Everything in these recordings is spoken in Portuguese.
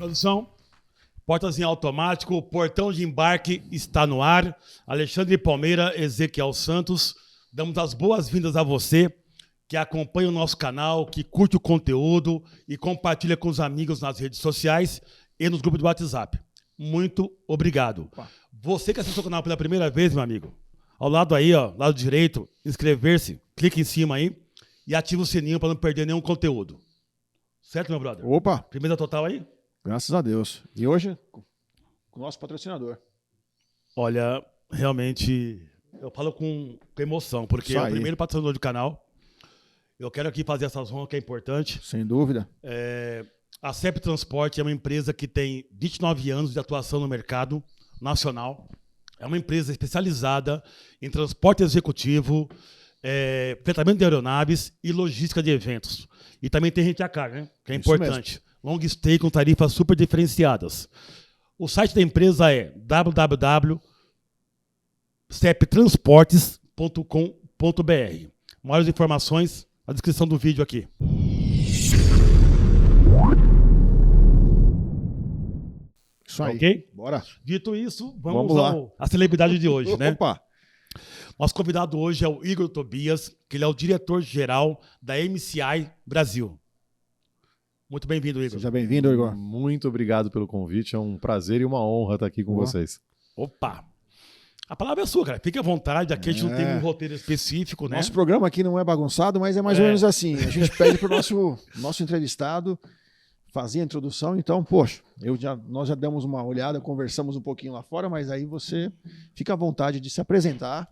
Produção, portas em automático, portão de embarque está no ar. Alexandre Palmeira, Ezequiel Santos, damos as boas-vindas a você que acompanha o nosso canal, que curte o conteúdo e compartilha com os amigos nas redes sociais e nos grupos do WhatsApp. Muito obrigado. Você que assistiu o canal pela primeira vez, meu amigo, ao lado aí, ó, lado direito, inscrever-se, clique em cima aí e ativa o sininho para não perder nenhum conteúdo. Certo, meu brother? Opa! Primeira total aí? Graças a Deus. E hoje, com o nosso patrocinador. Olha, realmente, eu falo com emoção, porque é o primeiro patrocinador do canal. Eu quero aqui fazer essas honras que é importante. Sem dúvida. A CEP Transporte é uma empresa que tem 29 anos de atuação no mercado nacional. É uma empresa especializada em transporte executivo, fretamento de aeronaves e logística de eventos. E também tem rent a car, né? Que é importante. Long stay com tarifas super diferenciadas. O site da empresa é www.ceptransportes.com.br. Maiores informações na descrição do vídeo aqui. Isso aí. Ok? Bora. Dito isso, vamos lá. A celebridade de hoje, né? Opa! Nosso convidado hoje é o Igor Tobias, que ele é o diretor-geral da MCI Brasil. Muito bem-vindo, Igor. Seja bem-vindo, Igor. Muito obrigado pelo convite. É um prazer e uma honra estar aqui com vocês. Opa! A palavra é sua, cara. Fique à vontade. Aqui a gente não tem um roteiro específico, né? Nosso programa aqui não é bagunçado, mas é mais ou menos assim. A gente pede para o nosso entrevistado fazer a introdução. Então, poxa, nós já demos uma olhada, conversamos um pouquinho lá fora, mas aí você fica à vontade de se apresentar.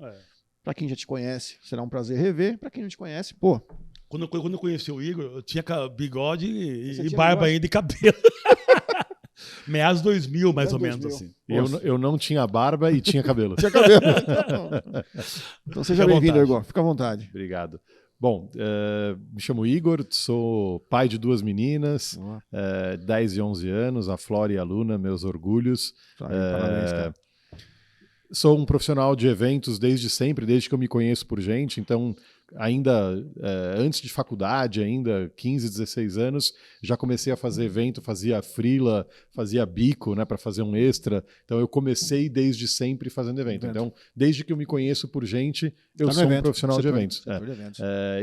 Para quem já te conhece, será um prazer rever. Para quem não te conhece, pô... Quando eu conheci o Igor, eu tinha bigode e barba ainda e cabelo. Meados 2000, mais ou menos, assim. Eu não tinha barba e tinha cabelo. Tinha cabelo. Então seja bem-vindo, Igor. Fica à vontade. Obrigado. Bom, me chamo Igor, sou pai de 2 meninas, 10 e 11 anos, a Flora e a Luna, meus orgulhos. Parabéns, cara. Sou um profissional de eventos desde sempre, desde que eu me conheço por gente, então ainda antes de faculdade, ainda 15, 16 anos, já comecei a fazer evento, fazia freela, fazia bico, né, para fazer um extra. Então eu comecei desde sempre fazendo evento. Então, desde que eu me conheço por gente, eu sou um profissional de eventos.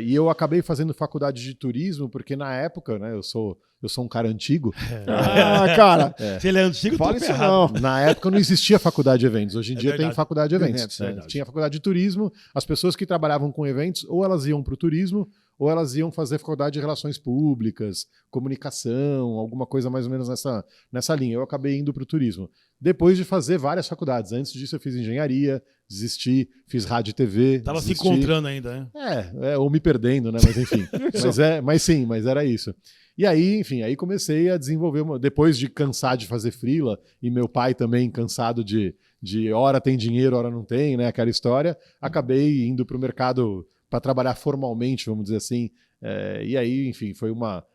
E eu acabei fazendo faculdade de turismo, porque na época, né, eu sou um cara antigo. Cara, se ele é antigo, fala isso não. Na época não existia faculdade de eventos. Hoje em dia verdade. tem faculdade de eventos. Tinha faculdade de turismo. As pessoas que trabalhavam com eventos, ou elas iam para o turismo, ou elas iam fazer faculdade de relações públicas, comunicação, alguma coisa mais ou menos nessa linha. Eu acabei indo para o turismo. Depois de fazer várias faculdades. Antes disso eu fiz engenharia, desisti, fiz rádio e TV. Tava se encontrando ainda, né? Ou me perdendo, né? Mas enfim. mas era isso. E aí, enfim, aí comecei a desenvolver, depois de cansar de fazer freela, e meu pai também cansado de hora tem dinheiro, hora não tem, né? Aquela história, acabei indo para o mercado para trabalhar formalmente, vamos dizer assim. E aí, enfim, foi uma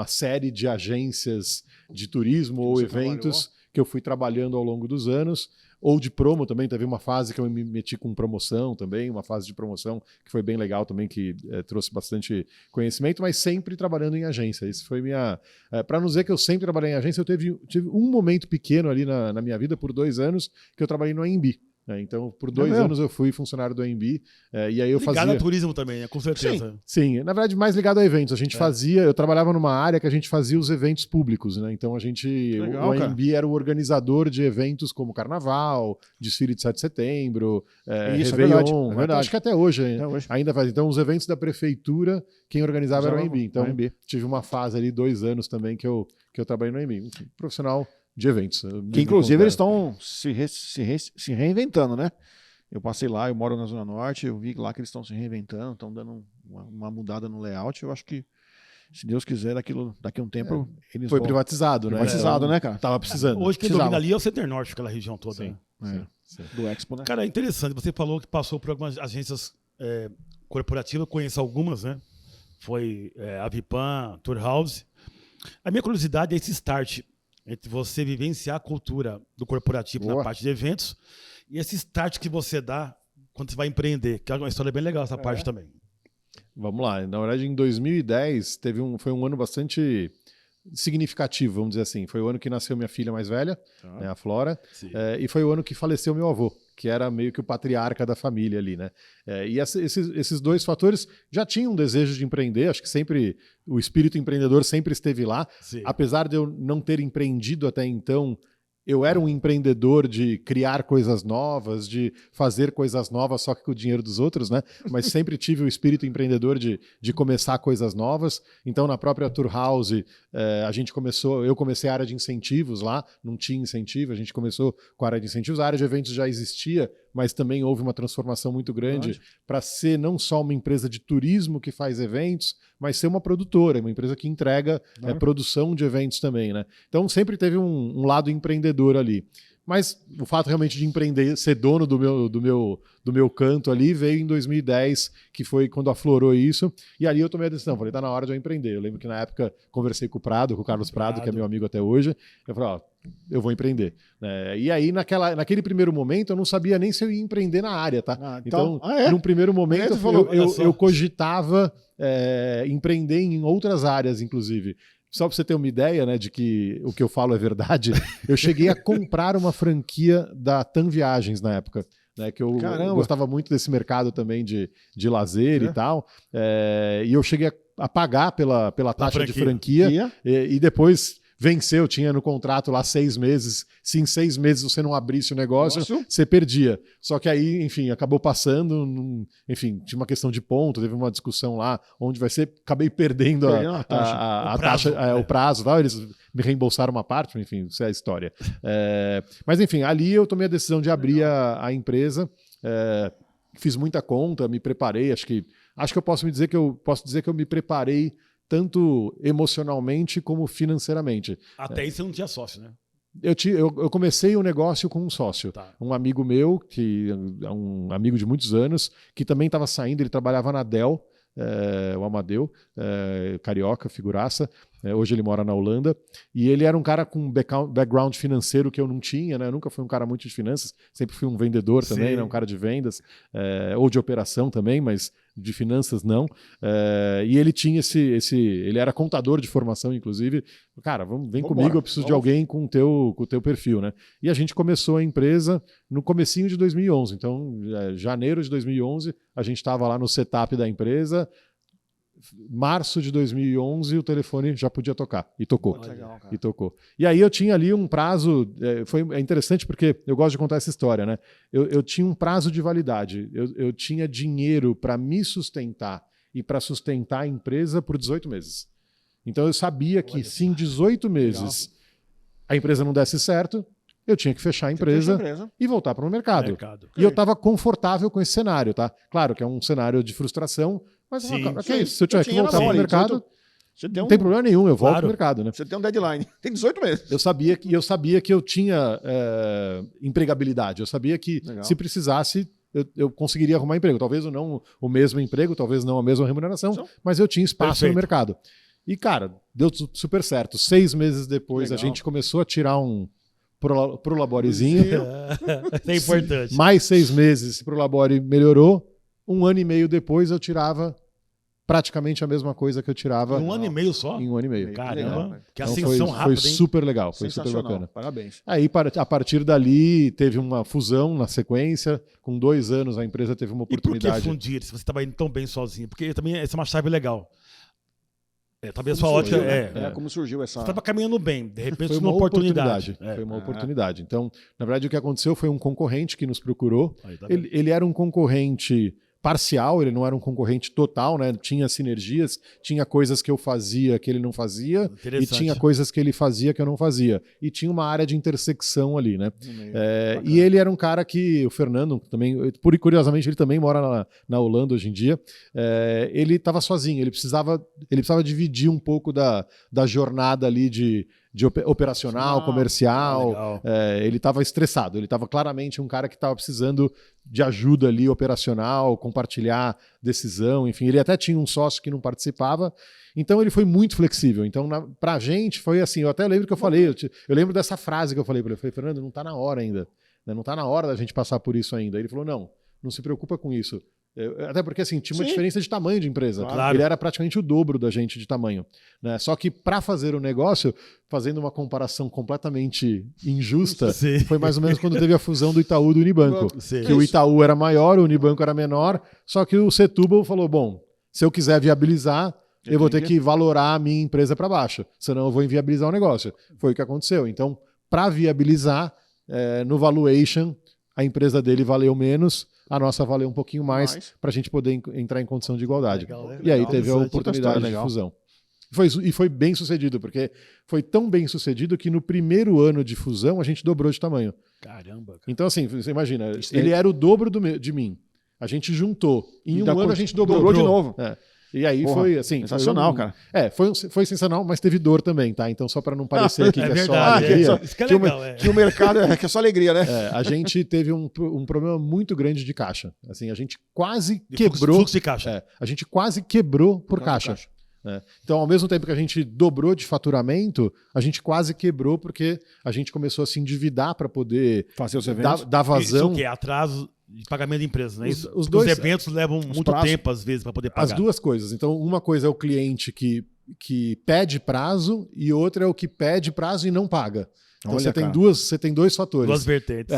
série de agências de turismo ou eventos que eu fui trabalhando ao longo dos anos, ou de promo também. Teve uma fase que eu me meti com promoção também, uma fase de promoção que foi bem legal também, que trouxe bastante conhecimento, mas sempre trabalhando em agência. Isso foi minha... para não dizer que eu sempre trabalhei em agência, eu tive um momento pequeno ali na minha vida, por 2 anos, que eu trabalhei no AMB. Então, por 2 anos eu fui funcionário do AMB, e aí eu fazia... Ligado ao turismo também, com certeza. Sim, na verdade mais ligado a eventos. A gente eu trabalhava numa área que a gente fazia os eventos públicos, né? Então o AMB era o organizador de eventos como Carnaval, desfile de 7 de setembro, Réveillon, é verdade. acho que até hoje ainda faz. Então os eventos da prefeitura, quem organizava era o AMB. Então tive uma fase ali, 2 anos também que eu trabalhei no AMB. Enfim, profissional de eventos. Que inclusive eles estão se reinventando, né? Eu passei lá, eu moro na Zona Norte, eu vi lá que eles estão se reinventando, estão dando uma mudada no layout. Eu acho que, se Deus quiser, daqui a um tempo eles foi vão... privatizado, né? Privatizado, né, cara? Tava precisando. Hoje quem domina ali é o Center Norte, aquela região toda. Sim, né? sim. Do Expo, né? Cara, é interessante. Você falou que passou por algumas agências corporativas, eu conheço algumas, né? Foi a Vipan, Tour House. A minha curiosidade é esse start entre você vivenciar a cultura do corporativo na parte de eventos e esse start que você dá quando você vai empreender, que é uma história bem legal essa parte também. Vamos lá. Na verdade, em 2010 foi um ano bastante significativo, vamos dizer assim. Foi o ano que nasceu minha filha mais velha, né, a Flora, Sim. e foi o ano que faleceu meu avô, que era meio que o patriarca da família ali, né? E esses dois fatores já tinham um desejo de empreender, acho que sempre o espírito empreendedor sempre esteve lá, Sim. apesar de eu não ter empreendido até então. Eu era um empreendedor de criar coisas novas, de fazer coisas novas só que com o dinheiro dos outros, né? Mas sempre tive o espírito empreendedor de começar coisas novas. Então, na própria Tour House, eu comecei a área de incentivos lá, não tinha incentivo, a gente começou com a área de incentivos. A área de eventos já existia, mas também houve uma transformação muito grande para ser não só uma empresa de turismo que faz eventos, mas ser uma produtora, uma empresa que entrega produção de eventos também, né? Então sempre teve um lado empreendedor ali. Mas o fato realmente de empreender, ser dono do meu canto ali, veio em 2010, que foi quando aflorou isso, e ali eu tomei a decisão, falei, tá na hora de eu empreender. Eu lembro que na época conversei com o Carlos Prado, que é meu amigo até hoje, eu falei, eu vou empreender. E aí, naquele primeiro momento, eu não sabia nem se eu ia empreender na área, tá? Então, num primeiro momento, eu cogitava empreender em outras áreas, inclusive. Só para você ter uma ideia, né, de que o que eu falo é verdade, eu cheguei a comprar uma franquia da TAM Viagens na época. Né, que eu gostava muito desse mercado também de lazer e tal. E eu cheguei a pagar pela taxa de franquia e depois venceu, tinha no contrato lá 6 meses. Se em 6 meses você não abrisse o negócio, você perdia. Só que aí, enfim, acabou passando, enfim, tinha uma questão de ponto, teve uma discussão lá onde vai ser, acabei perdendo a taxa, o prazo, tal, eles me reembolsaram uma parte, enfim, isso é a história. Mas enfim, ali eu tomei a decisão de abrir a empresa, fiz muita conta, me preparei, acho que eu posso dizer que eu me preparei tanto emocionalmente como financeiramente. Até aí você não tinha sócio, né? Eu comecei o negócio com um sócio, um amigo meu, que é um amigo de muitos anos, que também estava saindo, ele trabalhava na Dell, o Amadeu, carioca, figuraça. Hoje ele mora na Holanda. E ele era um cara com background financeiro que eu não tinha, né? Eu nunca fui um cara muito de finanças, sempre fui um vendedor também, né? Um cara de vendas, ou de operação também, mas de finanças não. E ele tinha ele era contador de formação, inclusive. Cara, vem comigo, eu preciso de alguém com o teu perfil, né? E a gente começou a empresa no comecinho de 2011. Então, janeiro de 2011, a gente estava lá no setup da empresa. Março de 2011 o telefone já podia tocar e tocou. Legal, cara. E tocou. E aí eu tinha ali um prazo, é interessante porque eu gosto de contar essa história, né? Eu tinha um prazo de validade, eu tinha dinheiro para me sustentar e para sustentar a empresa por 18 meses. Então eu sabia que se em 18 meses a empresa não desse certo, eu tinha que fechar a empresa e voltar para o mercado. E eu estava confortável com esse cenário, tá? Claro que é um cenário de frustração, mas que é isso? Se eu tiver que voltar para o mercado, não tem problema nenhum, eu volto para o mercado, né? Você tem um deadline, tem 18 meses. Eu sabia que eu tinha empregabilidade, eu sabia que se precisasse, eu conseguiria arrumar emprego. Talvez não o mesmo emprego, talvez não a mesma remuneração, mas eu tinha espaço no mercado. E, cara, deu super certo. 6 meses depois, a gente começou a tirar um pro laborezinho. É importante. Mais 6 meses pro labore melhorou. 1 ano e meio depois eu tirava praticamente a mesma coisa que eu tirava. Em 1 ano e meio só? Em 1 ano e meio. Caramba, que então ascensão rápida, foi super legal, foi super bacana. Parabéns. Aí, a partir dali, teve uma fusão na sequência. Com 2 anos, a empresa teve uma oportunidade. E por que fundir, se você estava indo tão bem sozinho? Porque também essa é uma chave legal. Talvez a sua ótica como surgiu essa. Você estava caminhando bem, de repente foi uma oportunidade. Foi uma oportunidade. Então, na verdade, o que aconteceu foi um concorrente que nos procurou. Ele era um concorrente parcial, ele não era um concorrente total, né? Tinha sinergias, tinha coisas que eu fazia que ele não fazia e tinha coisas que ele fazia que eu não fazia. E tinha uma área de intersecção ali, né? E ele era um cara que, o Fernando também, curiosamente, ele também mora na Holanda hoje em dia. Ele estava sozinho, ele precisava dividir um pouco da jornada ali de operacional, comercial. Ele estava estressado, ele estava claramente um cara que estava precisando de ajuda ali operacional, compartilhar decisão, enfim, ele até tinha um sócio que não participava, então ele foi muito flexível. Então, pra gente foi assim, eu até lembro que eu falei, eu lembro dessa frase que eu falei para ele, Fernando, não está na hora ainda, né? Não está na hora da gente passar por isso ainda. Ele falou, não se preocupa com isso, Até porque assim, tinha uma Sim. diferença de tamanho de empresa. Claro. Ele era praticamente o dobro da gente de tamanho. Né? Só que para fazer o negócio, fazendo uma comparação completamente injusta, Sim. foi mais ou menos quando teve a fusão do Itaú e do Unibanco. Sim. Que o Itaú era maior, o Unibanco era menor, só que o Setúbal falou, bom, se eu quiser viabilizar, eu vou ter que valorar a minha empresa para baixo, senão eu vou inviabilizar o negócio. Foi o que aconteceu. Então, para viabilizar, no valuation, a empresa dele valeu menos, a nossa valeu um pouquinho mais para a gente poder entrar em condição de igualdade. Legal, né? E aí Legal, teve a interessante. oportunidade de Legal. fusão. E foi bem sucedido, porque foi tão bem sucedido que no primeiro ano de fusão a gente dobrou de tamanho. Caramba, cara. Então, assim, você imagina, Isso ele daí- era o dobro de mim. A gente juntou. Em E um da ano a cor- gente dobrou. dobrou de novo. É. E aí Porra, foi assim. sensacional, cara. Foi sensacional, mas teve dor também, tá? Então, só para não parecer aqui É que é só verdade, alegria. isso que é Que o- legal. É. Que o mercado que é só alegria, né? A gente teve um problema muito grande de caixa. Assim, a gente quase De quebrou. Fluxo de caixa. A gente quase quebrou por causa do caixa. Né? Então, ao mesmo tempo que a gente dobrou de faturamento, a gente quase quebrou porque a gente começou a se endividar para poder Fazer os eventos. dar Isso vazão. o quê? Atraso de pagamento de empresa, não é Os- isso? os Porque dois- os eventos levam muito prazos. tempo, às vezes, para poder pagar. As duas coisas. Então, uma coisa é o cliente que pede prazo e outra é o que pede prazo e não paga. Então, Olha, cara. você tem dois fatores. Duas vertentes.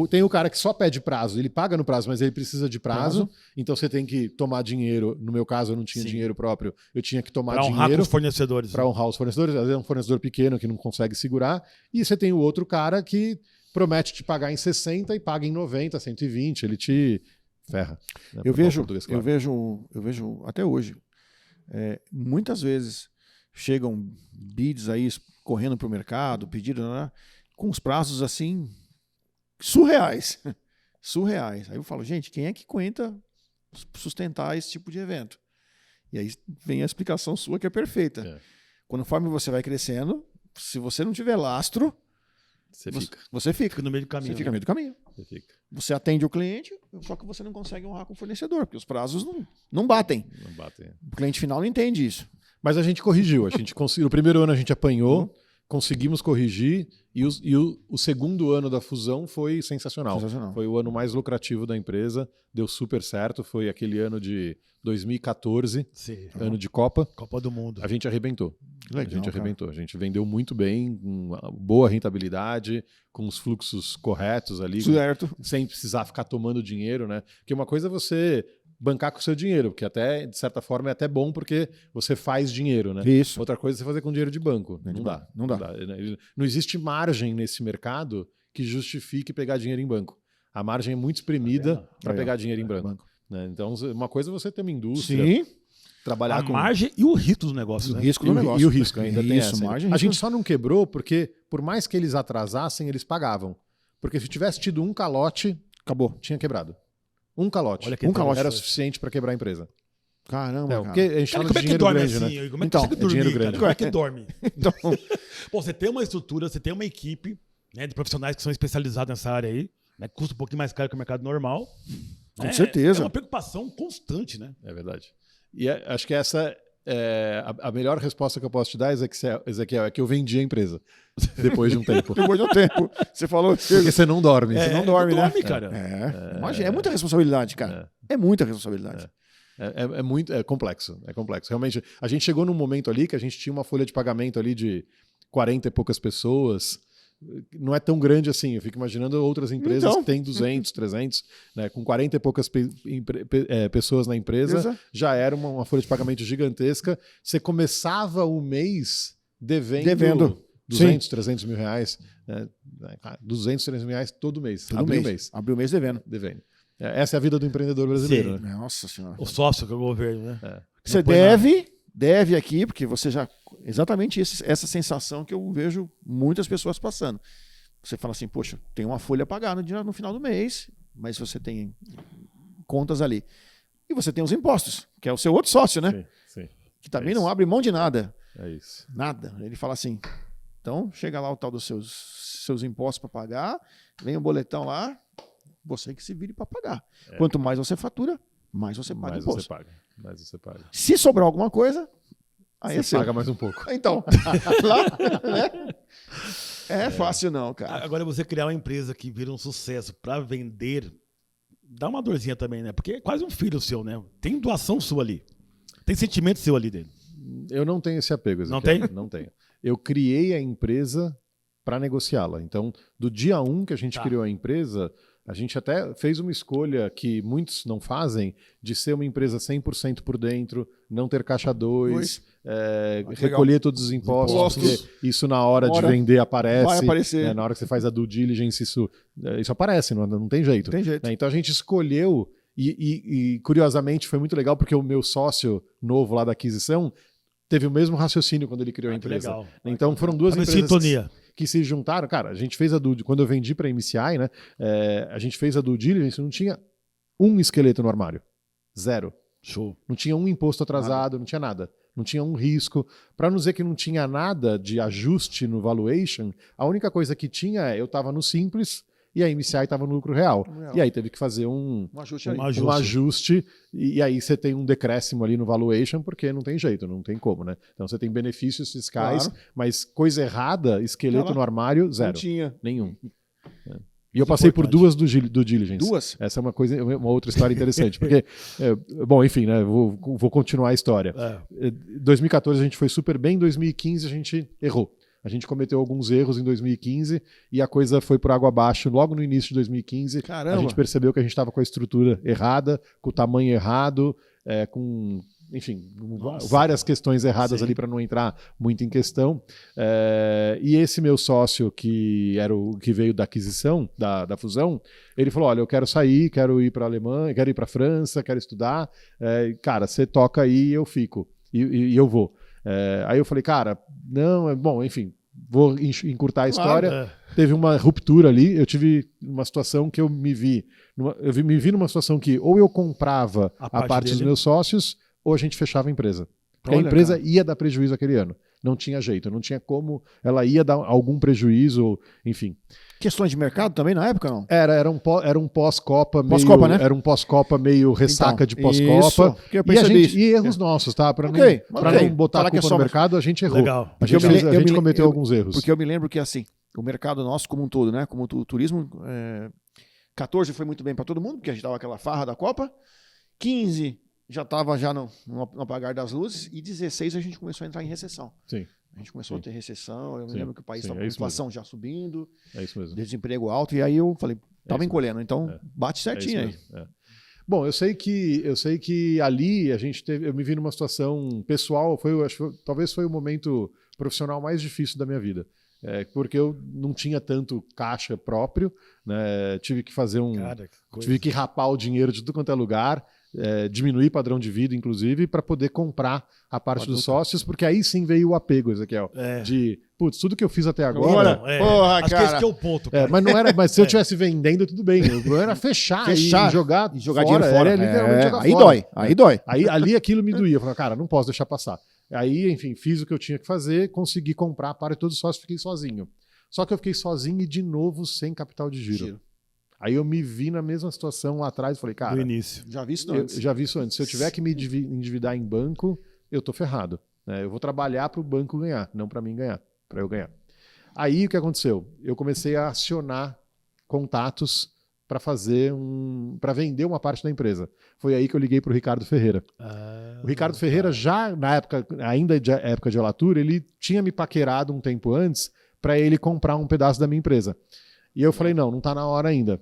Tem o cara que só pede prazo, ele paga no prazo, mas ele precisa de prazo. Então você tem que tomar dinheiro. No meu caso, eu não tinha Sim. dinheiro próprio, eu tinha que tomar Para honrar com dinheiro os fornecedores. para honrar os fornecedores. Às vezes é um fornecedor pequeno que não consegue segurar. E você tem o outro cara que promete te pagar em 60 e paga em 90, 120. Ele te ferra. Né, Eu pra falar vejo, português, claro. eu vejo até hoje, muitas vezes chegam bids aí correndo para o mercado, pedido, né, com os prazos assim surreais, surreais. Aí eu falo, gente, quem é que aguenta sustentar esse tipo de evento? E aí vem a explicação sua que é perfeita. É. Conforme você vai crescendo, se você não tiver lastro, Você você fica. você fica. Fica no meio do caminho. Você fica no meio do caminho. Você fica. Você atende o cliente, só que você não consegue honrar com o fornecedor, porque os prazos não batem. Não batem. O cliente final não entende isso. Mas a gente corrigiu. A gente conseguiu. No primeiro ano a gente apanhou, conseguimos corrigir, e o segundo ano da fusão foi sensacional. Sensacional. Foi o ano mais lucrativo da empresa, deu super certo. Foi aquele ano de 2014, Sim. ano de Copa. Copa do Mundo. A gente arrebentou. Legal, a gente cara. arrebentou. A gente vendeu muito bem, com uma boa rentabilidade, com os fluxos corretos ali, Certo. sem precisar ficar tomando dinheiro, né? Porque uma coisa é você bancar com o seu dinheiro, porque até, de certa forma, é até bom porque você faz dinheiro, né? Isso. Outra coisa é você fazer com dinheiro de banco. De Não dá. banco. Não dá. Não existe margem nesse mercado que justifique pegar dinheiro em banco. A margem é muito espremida para Aí, ó. pegar dinheiro em banco. Né? Então, uma coisa é você ter uma indústria, Sim. trabalhar A com margem e o risco do negócio. O Né? risco e do o, negócio. e o risco ainda tem Isso, essa. margem, A gente risco. só não quebrou porque, por mais que eles atrasassem, eles pagavam. Porque se tivesse tido um calote, Acabou. tinha quebrado. Um calote. Olha que Um calote era interessante. suficiente para quebrar a empresa. Caramba, cara. Porque a gente Cara, fala como de é que dinheiro dorme grande, assim? né? Igor? Como é que Então, consegue é dormir, dinheiro cara? grande. Como é que dorme? Então, Pô, você tem uma estrutura, você tem uma equipe, né, de profissionais que são especializados nessa área aí, né, que custa um pouquinho mais caro que o mercado normal. Com certeza. É uma preocupação constante, né? É verdade. E acho que essa é a melhor resposta que eu posso te dar, Ezequiel, é que eu vendi a empresa depois de um tempo. depois de um tempo, você falou. Porque você não dorme. Você não dorme, né? cara. Imagina, é muita responsabilidade, cara. É muita responsabilidade. É muito complexo. É complexo. Realmente, a gente chegou num momento ali que a gente tinha uma folha de pagamento ali de 40 e poucas pessoas. Não é tão grande assim. Eu fico imaginando outras empresas Então. que têm 200, 300, né, com 40 e poucas pessoas na empresa. Exato. Já era uma folha de pagamento gigantesca. Você começava o mês devendo 200, 300 mil reais. Né? 200, 300 mil reais todo mês. Todo Abriu o mês. mês. Abriu o mês devendo. Devendo. Essa é a vida do empreendedor brasileiro. Sim. Né? Nossa senhora. O sócio que é o governo, né? Você Não põe nada. deve aqui, porque você já. Exatamente essa sensação que eu vejo muitas pessoas passando. Você fala assim, poxa, tem uma folha a pagar no final do mês, mas você tem contas ali. E você tem os impostos, que é o seu outro sócio, né? Sim, sim. Que também É não isso. abre mão de nada. É isso. Nada. Ele fala assim, então chega lá o tal dos seus impostos para pagar, vem o boletão lá, você que se vire para pagar. Quanto mais você fatura, mais você paga Mais imposto. você paga. Mais você paga. Se sobrar alguma coisa, aí é Você seu. paga mais um pouco. Então, lá, né? É fácil não, cara. Agora, você criar uma empresa que vira um sucesso para vender dá uma dorzinha também, né? Porque é quase um filho seu, né? Tem doação sua ali. Tem sentimento seu ali dele. Eu não tenho esse apego, Ezequiel. Não tem? Não tenho. Eu criei a empresa para negociá-la. Então, do dia 1 que a gente criou a empresa, a gente até fez uma escolha que muitos não fazem, de ser uma empresa 100% por dentro, não ter caixa 2, recolher todos os impostos, porque isso na hora de vender aparece. Vai aparecer. Né, na hora que você faz a due diligence, isso aparece, não tem jeito. Tem jeito. Né, então a gente escolheu, e curiosamente foi muito legal, porque o meu sócio novo lá da aquisição teve o mesmo raciocínio quando ele criou a empresa. Legal. Então foram duas empresas sintonia. Que se juntaram. Cara, a gente fez quando eu vendi para a MCI, né? A gente fez a due diligence, não tinha um esqueleto no armário. 0. Show. Não tinha um imposto atrasado, não tinha nada. Não tinha um risco. Para não dizer que não tinha nada de ajuste no valuation, a única coisa que tinha eu estava no simples e a MCI estava no lucro real. E aí teve que fazer um ajuste. E aí você tem um decréscimo ali no valuation, porque não tem jeito, não tem como, né? Então você tem benefícios fiscais, mas coisa errada, esqueleto no armário, 0. Não tinha. Nenhum. E eu passei por duas do diligence. Duas? Essa é uma outra história interessante. Porque, bom, enfim, né? Vou continuar a história. Em 2014 a gente foi super bem, em 2015 a gente errou. A gente cometeu alguns erros em 2015 e a coisa foi por água abaixo logo no início de 2015. Caramba. A gente percebeu que a gente estava com a estrutura errada, com o tamanho errado, com... Enfim, várias questões erradas ali para não entrar muito em questão. E esse meu sócio, que era o que veio da aquisição, da fusão, ele falou: olha, eu quero sair, quero ir para a Alemanha, quero ir para a França, quero estudar. Cara, você toca aí e eu fico. E eu vou. Aí eu falei, cara, não, bom, enfim, vou encurtar a história. Teve uma ruptura ali, eu tive uma situação que eu me vi numa situação que ou eu comprava a parte dos meus sócios, ou a gente fechava a empresa. Porque a empresa ia dar prejuízo aquele ano. Não tinha jeito, não tinha como, ela ia dar algum prejuízo, enfim. Questões de mercado também na época, não? Era um pós-Copa meio... Pós-Copa, né? Era um pós-Copa meio ressaca de pós-Copa. E erros nossos, tá? Para não botar a culpa no mercado, a gente errou. Legal. A gente cometeu alguns erros. Porque eu me lembro que, assim, o mercado nosso como um todo, né? Como o turismo, 14 foi muito bem para todo mundo, porque a gente dava aquela farra da Copa. 15 já estava no apagar das luzes, e 16 a gente começou a entrar em recessão. Sim. A gente começou a ter recessão, eu me lembro que o país estava com inflação já subindo, desemprego alto, e aí eu falei, estava encolhendo, então bate certinho aí. Bom, eu sei que ali a gente eu me vi numa situação pessoal, talvez foi o momento profissional mais difícil da minha vida. Porque eu não tinha tanto caixa próprio, né? Tive que fazer tive que rapar o dinheiro de tudo quanto é lugar, diminuir padrão de vida, inclusive, para poder comprar a parte dos sócios, porque aí sim veio o apego, Ezequiel. De, putz, tudo que eu fiz até agora... Porra, acho que esse que é o ponto. Mas se eu estivesse vendendo, tudo bem. O problema era fechar e jogar dinheiro fora. Literalmente jogar aí fora. Aí dói. Aí ali aquilo me doía. Eu falei, cara, não posso deixar passar. Aí, enfim, fiz o que eu tinha que fazer, consegui comprar a parte de todos os sócios, fiquei sozinho. Só que eu fiquei sozinho e, de novo, sem capital de giro. Aí eu me vi na mesma situação lá atrás e falei, cara... Do início. Já vi isso antes. Já vi isso antes. Se eu tiver que me endividar em banco, eu tô ferrado. Né? Eu vou trabalhar para o banco ganhar, não para mim ganhar, para eu ganhar. Aí o que aconteceu? Eu comecei a acionar contatos para vender uma parte da empresa. Foi aí que eu liguei para o Ricardo Ferreira. O Ricardo Ferreira, já na época, ainda de época de Alatur, ele tinha me paquerado um tempo antes para ele comprar um pedaço da minha empresa. E eu falei, não tá na hora ainda.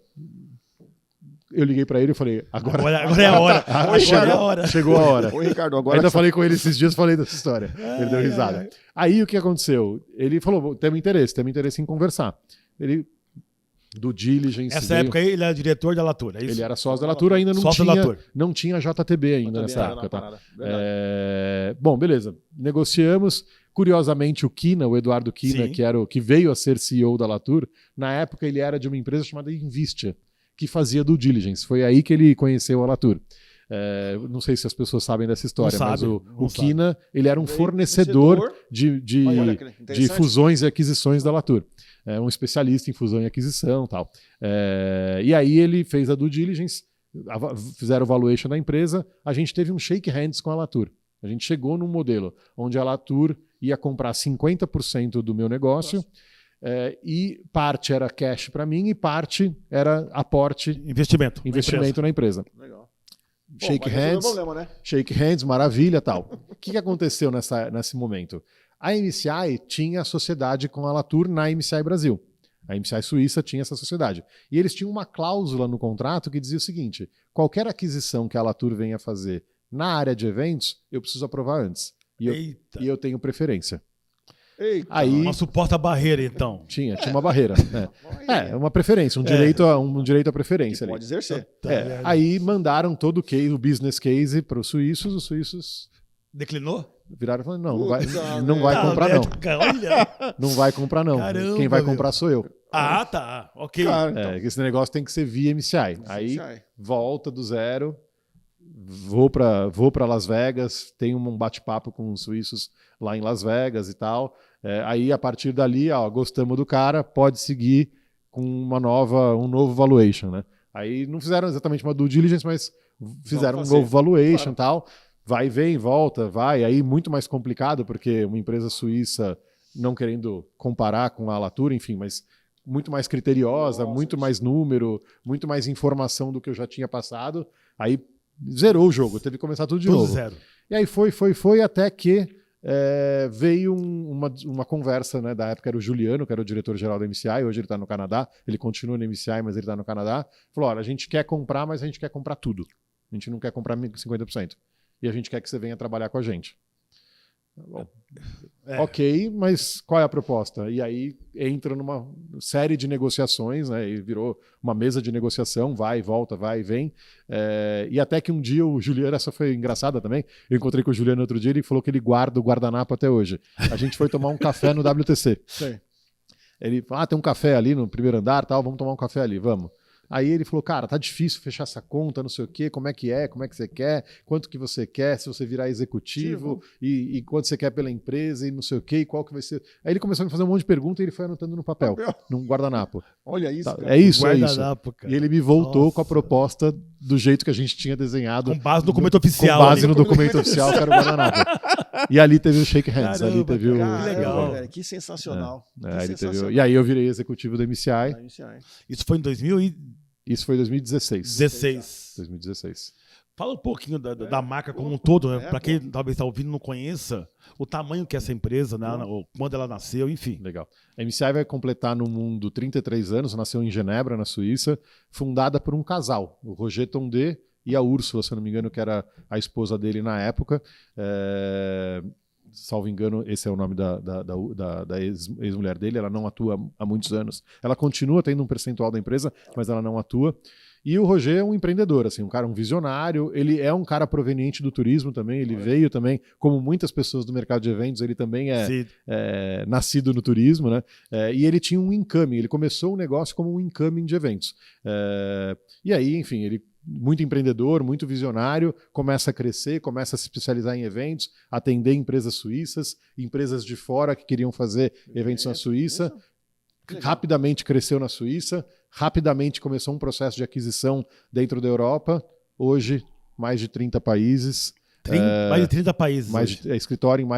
Eu liguei para ele e falei, agora é a hora. Chegou a hora. Oi, Ricardo, agora... Ainda falei com ele esses dias, falei dessa história. Ele deu risada. Aí o que aconteceu? Ele falou, temos interesse em conversar. Ele, do diligence... Essa época aí, ele era diretor da Alatur, é isso? Ele era sócio da Alatur, ainda não tinha JTB ainda nessa época. Tá? Bom, beleza. Negociamos. Curiosamente, o Kina, o Eduardo Kina, que veio a ser CEO da Alatur, na época ele era de uma empresa chamada Invistia, que fazia due diligence. Foi aí que ele conheceu a Alatur. Não sei se as pessoas sabem dessa história, mas o Kina, ele era um fornecedor de fusões e aquisições da Alatur. Um especialista em fusão e aquisição e tal. E aí ele fez a due diligence, fizeram o valuation da empresa, a gente teve um shake hands com a Alatur. A gente chegou num modelo onde a Alatur ia comprar 50% do meu negócio E parte era cash para mim e parte era aporte, Investimento na empresa. Legal. Shake Bom, mas hands, problema, né? shake hands, maravilha, tal. O que aconteceu nesse momento? A MCI tinha sociedade com a Latour na MCI Brasil. A MCI Suíça tinha essa sociedade. E eles tinham uma cláusula no contrato que dizia o seguinte: qualquer aquisição que a Latour venha fazer na área de eventos, eu preciso aprovar antes. E eu tenho preferência. Eita. Aí, Uma suposta barreira, então. tinha uma barreira. Uma preferência, um direito à preferência ali. Pode exercer. Aí mandaram todo o case, o business case para os suíços Declinou? viraram e falaram: não, Puta não vai Tá, comprar não. Olha. Não vai comprar não. Caramba, Quem vai meu. comprar sou eu. Ah, tá. Ok. Cara, então. Esse negócio tem que ser via MCI. Aí volta do zero, vou para Las Vegas, tenho um bate-papo com os suíços lá em Las Vegas e tal. Aí, a partir dali, gostamos do cara, pode seguir com um novo valuation, né? Aí não fizeram exatamente uma due diligence, mas fizeram um novo valuation e tal. Vai, vem, volta, vai. Aí muito mais complicado, porque uma empresa suíça, não querendo comparar com a Latour, enfim, mas muito mais criteriosa, muito mais número, muito mais informação do que eu já tinha passado. Aí zerou o jogo, teve que começar tudo de novo. Zero. E aí foi até que veio uma conversa, né? Da época era o Juliano, que era o diretor-geral da MCI, hoje ele está no Canadá, ele continua no MCI, mas ele está no Canadá. Falou: olha, a gente quer comprar, mas a gente quer comprar tudo. A gente não quer comprar 50%. E a gente quer que você venha trabalhar com a gente. Bom, ok, mas qual é a proposta? E aí entra numa série de negociações, né? E virou uma mesa de negociação, vai, volta, vai, vem. E até que um dia o Juliano, essa foi engraçada também, eu encontrei com o Juliano outro dia, ele falou que ele guarda o guardanapo até hoje. A gente foi tomar um café no WTC. Sim. Ele falou: tem um café ali no primeiro andar, tal, vamos tomar um café ali, vamos. Aí ele falou: cara, tá difícil fechar essa conta, não sei o quê, como é que você quer, quanto que você quer, se você virar executivo, e quanto você quer pela empresa, e não sei o quê, e qual que vai ser. Aí ele começou a me fazer um monte de perguntas e ele foi anotando no papel. num guardanapo. Olha isso, cara. É isso. Cara. E ele me voltou com a proposta do jeito que a gente tinha desenhado. Com base no documento oficial. Com base ali. no documento oficial, que era o guardanapo. E ali teve o shake hands, Caramba, ali teve Caramba, Que legal. velho, que sensacional. E aí eu virei executivo da MCI. Isso foi em 2016. Isso foi em 2016. 2016. Fala um pouquinho da marca como um todo, né? Para quem talvez está ouvindo e não conheça, o tamanho que é essa empresa, né? Quando ela nasceu, enfim. Legal. A MCI vai completar no mundo 33 anos, nasceu em Genebra, na Suíça, fundada por um casal, o Roger Tondé e a Úrsula, se eu não me engano, que era a esposa dele na época. Salvo engano, esse é o nome da ex-mulher dele. Ela não atua há muitos anos. Ela continua tendo um percentual da empresa, mas ela não atua. E o Roger é um empreendedor, assim, um visionário. Ele é um cara proveniente do turismo também. Ele veio também, como muitas pessoas do mercado de eventos, ele também é nascido no turismo, né? E ele tinha um incoming. Ele começou o negócio como um incoming de eventos. E aí, enfim, ele muito empreendedor, muito visionário, começa a crescer, começa a se especializar em eventos, atender empresas suíças, empresas de fora que queriam fazer eventos na Suíça. Rapidamente cresceu na Suíça, rapidamente começou um processo de aquisição dentro da Europa. Hoje, mais de 30 países. Mais de 30 países. Escritório em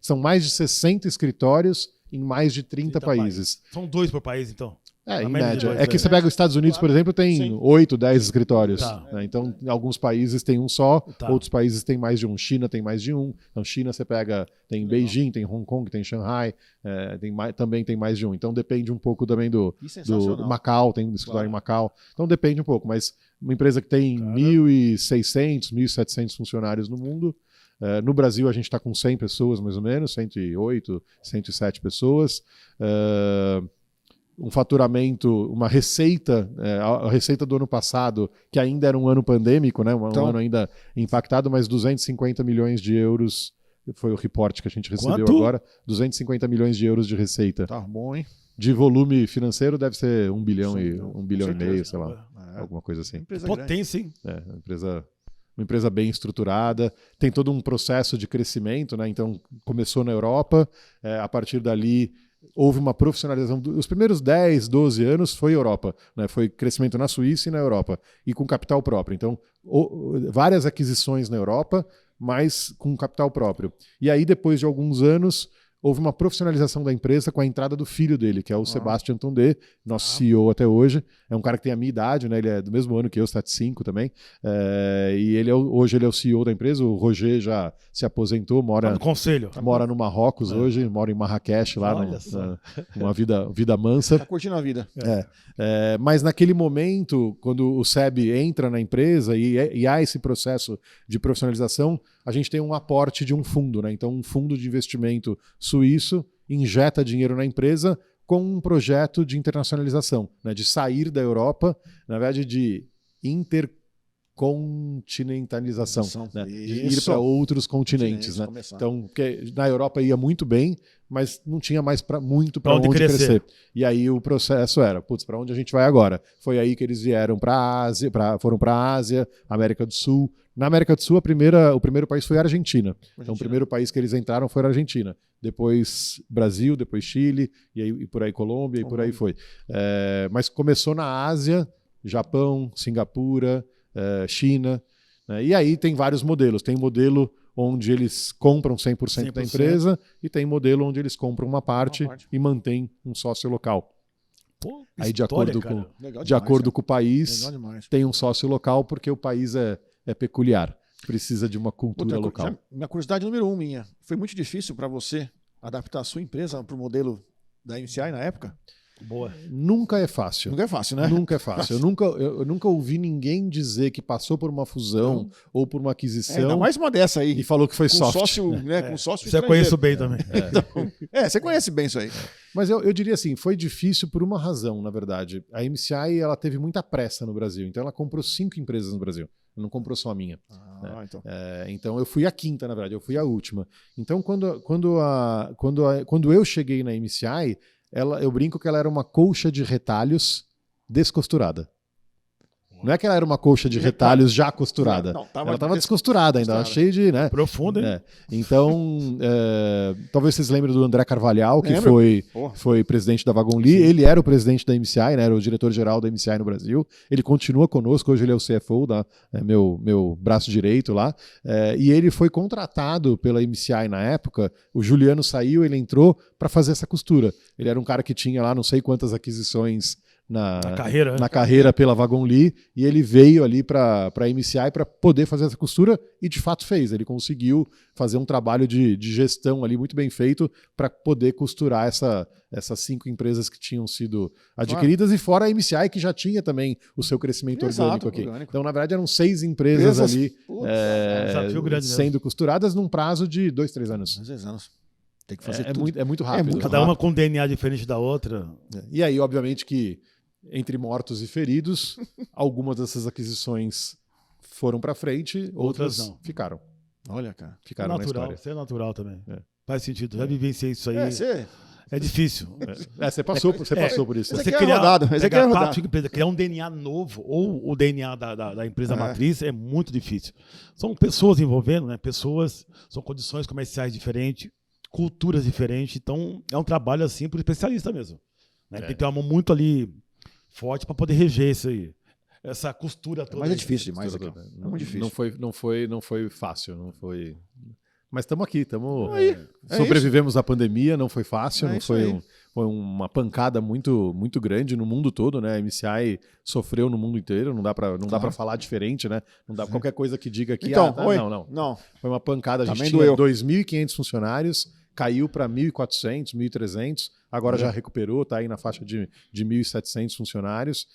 são mais de 60 escritórios em mais de 30 países. São 2 por país, então. Em média. É que você pega os Estados Unidos, por exemplo, tem 8, 10 escritórios. Né? Então, alguns países tem um só, outros países tem mais de um. China tem mais de um. Então, China você pega, tem Beijing, tem Hong Kong, tem Shanghai, também tem mais de um. Então, depende um pouco também do Macau, tem um escritório em Macau. Então, depende um pouco. Mas uma empresa que tem 1.600, 1.700 funcionários no mundo. No Brasil, a gente está com 100 pessoas, mais ou menos, 108, 107 pessoas. Um faturamento, uma receita, a receita do ano passado, que ainda era um ano pandêmico, né? Um ano ainda impactado, mas 250 milhões de euros, foi o reporte que a gente recebeu agora, 250 milhões de euros de receita. Tá bom, hein? De volume financeiro deve ser 1 bilhão e meio, sei lá, alguma coisa assim. Potência, hein? Uma empresa bem estruturada, tem todo um processo de crescimento, né? Então começou na Europa, a partir dali houve uma profissionalização. Os primeiros 10, 12 anos foi Europa, né? Foi crescimento na Suíça e na Europa, e com capital próprio. Então, várias aquisições na Europa, mas com capital próprio. E aí, depois de alguns anos, houve uma profissionalização da empresa com a entrada do filho dele, que é o Sebastian Tondé, nosso CEO até hoje. É um cara que tem a minha idade, né? Ele é do mesmo ano que eu, 75 também. E hoje ele é o CEO da empresa. O Roger já se aposentou, mora no conselho. Mora no Marrocos hoje, mora em Marrakech, lá uma vida mansa. Tá curtindo a vida. Mas naquele momento, quando o SEB entra na empresa e há esse processo de profissionalização, a gente tem um aporte de um fundo, né? Então, um fundo de investimento suíço injeta dinheiro na empresa com um projeto de internacionalização, né? De sair da Europa, na verdade, de intercontinentalização, né? De ir para outros continentes, né? Então, porque na Europa ia muito bem, mas não tinha mais muito para onde crescer. E aí o processo era, para onde a gente vai agora? Foi aí que eles vieram para a Ásia, foram para a Ásia, América do Sul. Na América do Sul, o primeiro país foi a Argentina. Então, o primeiro país que eles entraram foi a Argentina. Depois Brasil, depois Chile, e por aí Colômbia, e por aí foi. Mas começou na Ásia, Japão, Singapura, China. Né? E aí tem vários modelos. Tem modelo onde eles compram 100% da empresa e tem modelo onde eles compram uma parte e mantêm um sócio local. Pô, aí história, de acordo com o país, tem um sócio local porque o país é peculiar. Precisa de uma cultura local. Minha curiosidade número 1 minha. Foi muito difícil para você adaptar a sua empresa para o modelo da MCI na época? Boa. Nunca é fácil. Nunca é fácil, né? Nunca é fácil. Eu nunca ouvi ninguém dizer que passou por uma fusão ou por uma aquisição. Ainda mais uma dessa aí. E falou que foi com soft. Sócio, né, com sócio Você conhece bem também. Então, você conhece bem isso aí. Mas eu diria assim, foi difícil por uma razão, na verdade. A MCI ela teve muita pressa no Brasil, então ela comprou 5 empresas no Brasil. Não comprou só a minha. Então eu fui a quinta, na verdade, eu fui a última. Então quando eu cheguei na MCI, eu brinco que ela era uma colcha de retalhos descosturada. Não é que ela era uma colcha de retalhos já costurada. Ela estava descosturada ainda, cheia de... Né? Profunda, hein? Então, talvez vocês lembrem do André Carvalhal, que foi presidente da Wagon Lee. Sim. Ele era o presidente da MCI, né? Era o diretor-geral da MCI no Brasil. Ele continua conosco, hoje ele é o CFO, meu braço direito lá. E ele foi contratado pela MCI na época. O Juliano saiu, ele entrou para fazer essa costura. Ele era um cara que tinha lá não sei quantas aquisições na carreira pela Wagon Lee, e ele veio ali para a MCI para poder fazer essa costura e de fato fez. Ele conseguiu fazer um trabalho de gestão ali muito bem feito para poder costurar essas 5 empresas que tinham sido adquiridas, e fora a MCI que já tinha também o seu crescimento orgânico aqui. Então, na verdade, eram 6 empresas ali sendo costuradas num prazo de 2-3 anos. 2 anos. Tem que fazer tudo. É muito rápido. Cada uma com DNA diferente da outra. E aí, obviamente que entre mortos e feridos, algumas dessas aquisições foram para frente, outras não. Ficaram. Olha, cara. Ficaram na história. Você é natural também. Faz sentido. Já vivenciei isso aí. É difícil. Você passou por isso. Você criar um DNA novo ou o DNA da empresa matriz é muito difícil. São pessoas envolvendo, né? São condições comerciais diferentes, culturas diferentes. Então, é um trabalho assim para o especialista mesmo. Né? Tem que ter uma mão muito ali forte para poder reger isso aí. Essa costura toda. Mas é difícil demais aqui. É muito difícil. Não foi fácil, não foi. Mas estamos aqui, sobrevivemos à pandemia, não foi fácil, foi uma pancada muito, muito grande no mundo todo, né? A MCI sofreu no mundo inteiro, não dá para falar diferente, né? Não dá qualquer coisa que diga que não. Foi uma pancada, a gente tinha 2.500 funcionários, caiu para 1.400, 1.300, agora já recuperou, está aí na faixa de 1.700 funcionários.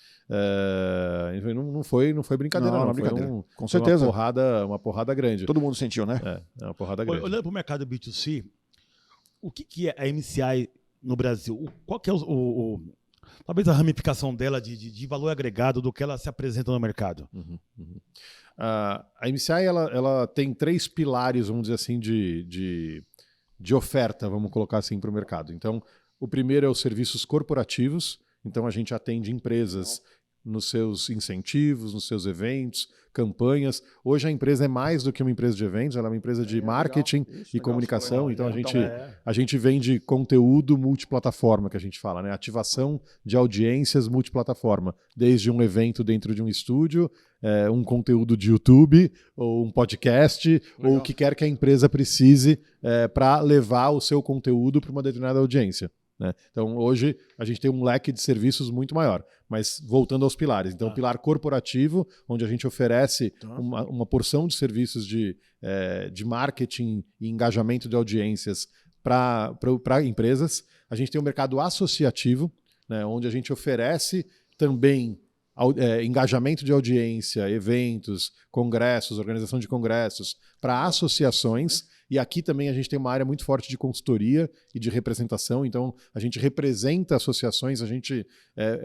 Não foi brincadeira, não. Foi com certeza. Uma porrada grande. Todo mundo sentiu, né? É uma porrada grande. Olhando para o mercado B2C, o que é a MCI no Brasil? Qual que é talvez a ramificação dela de valor agregado do que ela se apresenta no mercado? A MCI ela tem 3 pilares, vamos dizer assim, de oferta, vamos colocar assim, para o mercado. Então, o primeiro é os serviços corporativos. Então, a gente atende empresas nos seus incentivos, nos seus eventos, campanhas. Hoje a empresa é mais do que uma empresa de eventos, ela é uma empresa de marketing e comunicação. Então a gente vende conteúdo multiplataforma, que a gente fala, né? Ativação de audiências multiplataforma, desde um evento dentro de um estúdio, um conteúdo de YouTube, ou um podcast, ou o que quer que a empresa precise para levar o seu conteúdo para uma determinada audiência. Né? Então, hoje, a gente tem um leque de serviços muito maior. Mas, voltando aos pilares. Então, o pilar corporativo, onde a gente oferece uma porção de serviços de marketing e engajamento de audiências para empresas. A gente tem o mercado associativo, né? Onde a gente oferece também engajamento de audiência, eventos, congressos, organização de congressos para associações. E aqui também a gente tem uma área muito forte de consultoria e de representação. Então, a gente representa associações, a gente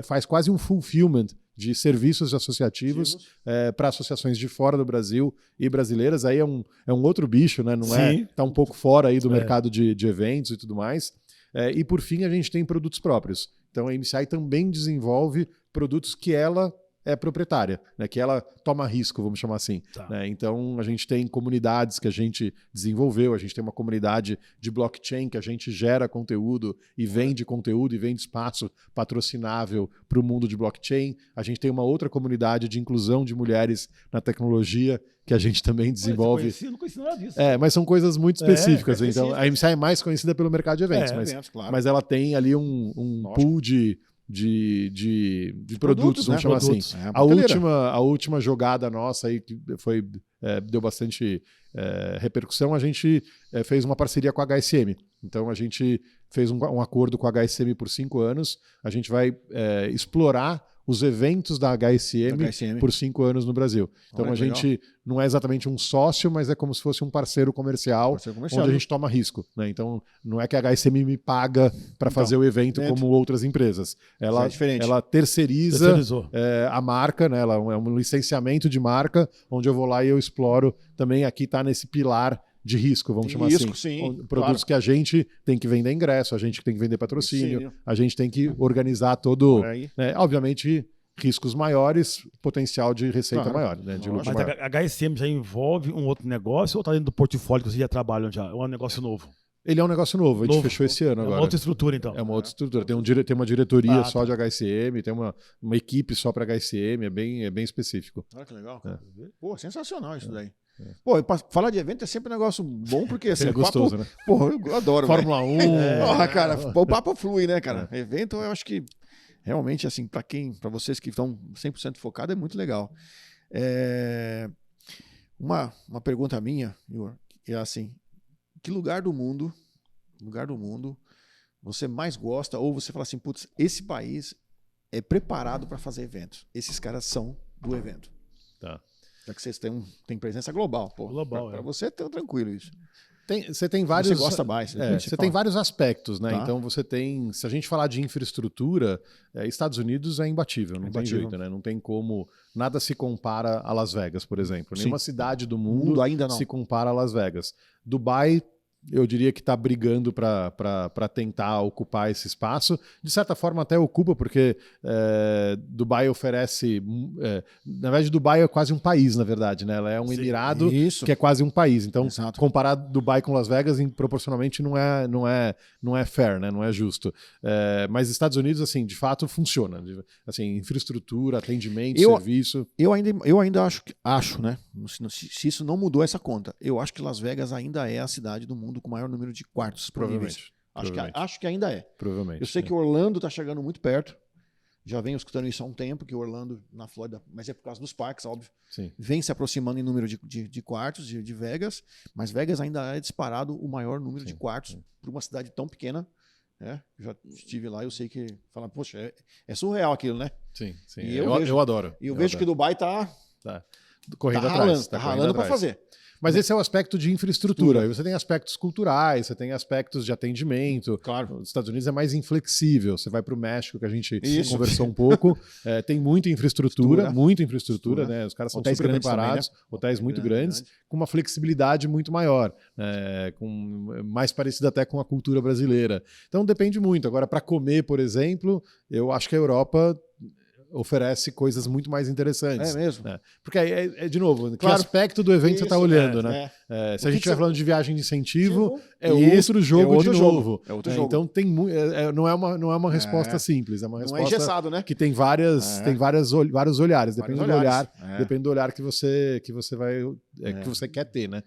faz quase um fulfillment de serviços associativos para associações de fora do Brasil e brasileiras. Aí é um outro bicho, né? Não tá um pouco fora aí do mercado de eventos e tudo mais. E, por fim, a gente tem produtos próprios. Então, a MCI também desenvolve produtos que ela é proprietária, né? Que ela toma risco, vamos chamar assim. Né? Então, a gente tem comunidades que a gente desenvolveu, a gente tem uma comunidade de blockchain que a gente gera conteúdo e vende espaço patrocinável para o mundo de blockchain. A gente tem uma outra comunidade de inclusão de mulheres na tecnologia que a gente também desenvolve. Eu não conhecia nada disso. Mas são coisas muito específicas. Então, a MCI é mais conhecida pelo mercado de eventos, mas ela tem ali um pool de produtos, vamos chamar assim. A última jogada nossa aí, que deu bastante repercussão, a gente fez uma parceria com a HSM. Então a gente fez um acordo com a HSM por 5 anos. A gente vai explorar os eventos da HSM por 5 anos no Brasil. Então a gente não é exatamente um sócio, mas é como se fosse um parceiro comercial onde a gente toma risco. Né? Então não é que a HSM me paga para fazer o evento como outras empresas. Ela terceiriza a marca, né? Ela é um licenciamento de marca, onde eu vou lá e eu exploro. Também aqui está nesse pilar de risco, vamos chamar assim. Sim, produtos que a gente tem que vender ingresso, a gente tem que vender patrocínio, a gente tem que organizar todo... Né? Obviamente, riscos maiores, potencial de receita maior, né? De lucro maior. Mas a HSM já envolve um outro negócio ou está dentro do portfólio que vocês já trabalham já? Ou é um negócio novo? Ele é um negócio novo, a gente fechou esse ano agora. É uma outra estrutura, então. É uma outra estrutura. Tem uma diretoria só de HSM, tem uma equipe só para HSM, é bem específico. Olha que legal. Pô, sensacional isso daí. Pô, falar de evento é sempre um negócio bom, porque assim, é gostoso, né? Pô, eu adoro. Fórmula 1. Cara, o papo flui, né, cara? Evento, eu acho que realmente, assim, para vocês que estão 100% focados, é muito legal. Uma pergunta minha, Igor, é assim: que lugar do mundo você mais gosta, ou você fala assim, putz, esse país é preparado para fazer eventos. Esses caras são do evento. Tá. Já que vocês têm presença global, pô. Global, para você é tão tranquilo isso. Você tem vários. Você gosta mais. Você tem vários aspectos, né? Então você tem. Se a gente falar de infraestrutura, Estados Unidos é imbatível, não tem jeito, né? Não tem como. Nada se compara a Las Vegas, por exemplo. Nenhuma cidade do mundo ainda não se compara a Las Vegas. Dubai, eu diria que está brigando para tentar ocupar esse espaço. De certa forma até ocupa, porque Dubai oferece... na verdade, Dubai é quase um país, na verdade. Né? Ela é um emirado que é quase um país. Então, comparar Dubai com Las Vegas, proporcionalmente, não é fair, né? Não é justo. Mas Estados Unidos, assim, de fato, funciona. Assim, infraestrutura, atendimento, serviço... Eu ainda acho, né? Se isso não mudou essa conta, eu acho que Las Vegas ainda é a cidade do mundo com o maior número de quartos disponíveis. Acho que ainda é. Provavelmente. Eu sei que Orlando está chegando muito perto. Já venho escutando isso há um tempo, que Orlando, na Flórida, mas é por causa dos parques, óbvio, vem se aproximando em número de quartos de Vegas, mas Vegas ainda é disparado o maior número de quartos para uma cidade tão pequena. Já estive lá e eu sei que fala, poxa, é surreal aquilo, né? Sim. E eu adoro. E eu vejo que Dubai está correndo atrás. Tá ralando para fazer. Mas esse é o aspecto de infraestrutura. Aí você tem aspectos culturais, você tem aspectos de atendimento. Claro. Os Estados Unidos é mais inflexível. Você vai para o México, que a gente conversou um pouco. Tem muita infraestrutura, né? Os caras são super preparados, também, né? Hotéis muito grandes, com uma flexibilidade muito maior, mais parecida até com a cultura brasileira. Então depende muito. Agora, para comer, por exemplo, eu acho que a Europa... oferece coisas muito mais interessantes. É mesmo? Né? Porque aí, de novo, que Claro. aspecto do evento você está olhando, é, né? é. Se a gente estiver falando de viagem de incentivo, é Isso, outro jogo é outro de jogo. novo. É outro jogo. Então tem não é uma resposta simples, é uma Não é resposta engessado, né? que tem vários olhares, depende do olhar, É. depende do olhar que você vai que você quer ter, né?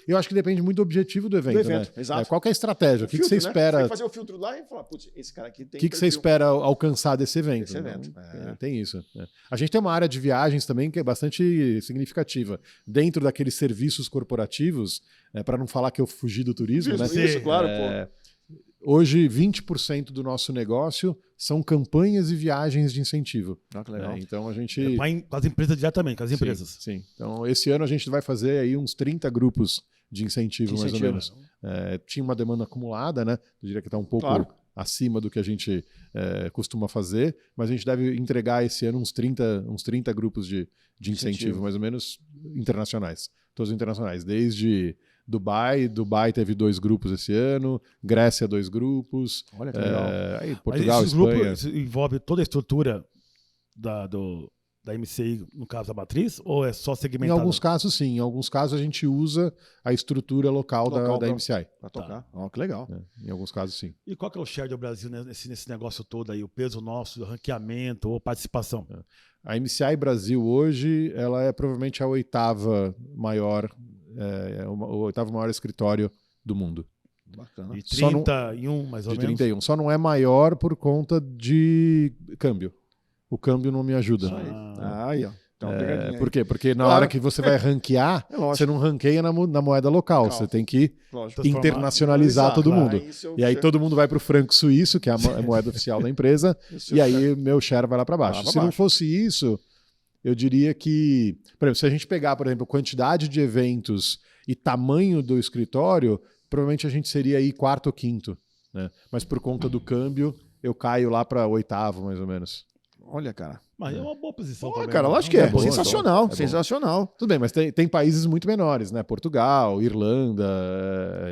Eu acho que depende muito do objetivo do evento, né? Exato. Qual que é a estratégia? O que você espera? Você tem que fazer o filtro lá e falar, putz, esse cara aqui tem O que você espera alcançar desse evento? Esse evento. Tem isso. Né? A gente tem uma área de viagens também que é bastante significativa. Dentro daqueles serviços corporativos, para não falar que eu fugi do turismo, né? Isso, claro, pô. Hoje, 20% do nosso negócio são campanhas e viagens de incentivo. Que legal. Então a gente. Com as empresas diretamente, com as empresas. Sim. Então, esse ano a gente vai fazer aí uns 30 grupos de incentivo, mais ou menos. Tinha uma demanda acumulada, né? Eu diria que está um pouco acima do que a gente costuma fazer, mas a gente deve entregar esse ano uns 30 grupos de incentivo, mais ou menos internacionais. Todos internacionais, desde Dubai teve 2 grupos esse ano, Grécia 2 grupos. Olha que legal. Aí Portugal, Mas Espanha. grupos envolve toda a estrutura da MCI, no caso da matriz, ou é só Em segmentado? alguns casos, sim. Em alguns casos, a gente usa a estrutura local da MCI. Para tocar. Que legal. Em alguns casos, sim. E qual que é o share do Brasil nesse negócio todo aí? O peso nosso, o ranqueamento ou participação? A MCI Brasil hoje, ela é provavelmente a 8ª maior, o 8º maior escritório do mundo. Bacana. De 31, mais ou menos? De 31. Só não é maior por conta de câmbio. O câmbio não me ajuda. Aí, ó. Então, por quê? Porque na hora que você vai ranquear, você não ranqueia na moeda local. Você tem que internacionalizar todo mundo. E aí todo mundo vai para o franco suíço, que é a moeda oficial da empresa, e aí meu share vai lá para baixo. Se não fosse isso, eu diria que, por exemplo, se a gente pegar, por exemplo, quantidade de eventos e tamanho do escritório, provavelmente a gente seria aí 4º ou 5º. Né? Mas por conta do câmbio, eu caio lá para 8º, mais ou menos. Olha, cara. Mas é uma boa posição também. Cara, lógico que é. Sensacional, sensacional. Tudo bem, mas tem países muito menores, né? Portugal, Irlanda,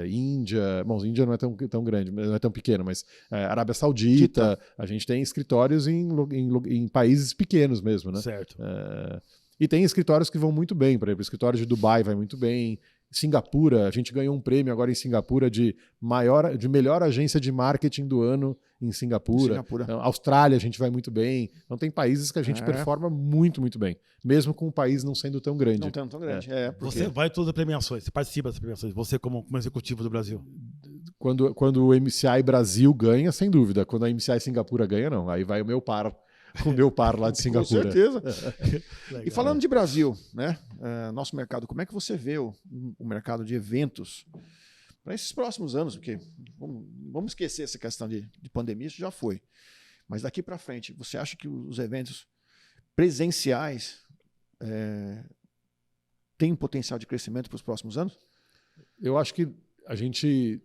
Índia. Bom, Índia não é tão grande, não é tão pequeno, mas Arábia Saudita. A gente tem escritórios em países pequenos mesmo, né? Certo. E tem escritórios que vão muito bem. Por exemplo, o escritório de Dubai vai muito bem. Singapura, a gente ganhou um prêmio agora em Singapura de melhor agência de marketing do ano em Singapura. Então, Austrália a gente vai muito bem. Então tem países que a gente performa muito, muito bem. Mesmo com o país não sendo tão grande. Não tão grande. Você vai em todas as premiações, você participa das premiações, você como executivo do Brasil. Quando o MCI Brasil ganha, sem dúvida. Quando a MCI Singapura ganha, não. Aí vai o meu par lá de Singapura. Com certeza. E falando de Brasil, né? Nosso mercado, como é que você vê o mercado de eventos para esses próximos anos? Porque vamos esquecer essa questão de pandemia, isso já foi. Mas daqui para frente, você acha que os eventos presenciais têm potencial de crescimento para os próximos anos? Eu acho que a gente...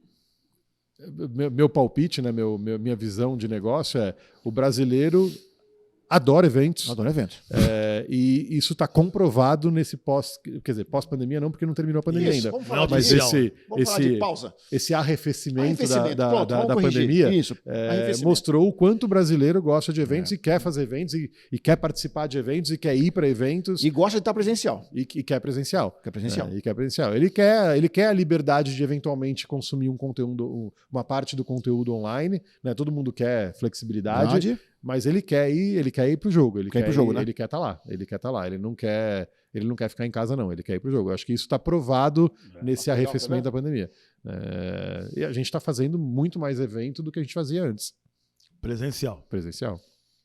Meu palpite, né, minha visão de negócio é o brasileiro adora eventos. Adora eventos. E isso está comprovado nesse pós-pandemia não, porque não terminou a pandemia ainda. Vamos falar mas de pausa. Esse arrefecimento da pandemia mostrou o quanto o brasileiro gosta de eventos e quer fazer eventos e quer participar de eventos e quer ir para eventos. E gosta de estar presencial. E quer presencial. Quer presencial. E quer presencial. Ele quer a liberdade de eventualmente consumir um conteúdo, uma parte do conteúdo online. Né? Todo mundo quer flexibilidade. Mas ele quer ir pro jogo. Ele quer estar lá. Ele quer estar lá. Ele não quer ficar em casa, não. Ele quer ir pro jogo. Eu acho que isso está provado nesse arrefecimento da pandemia. E a gente está fazendo muito mais evento do que a gente fazia antes. Presencial.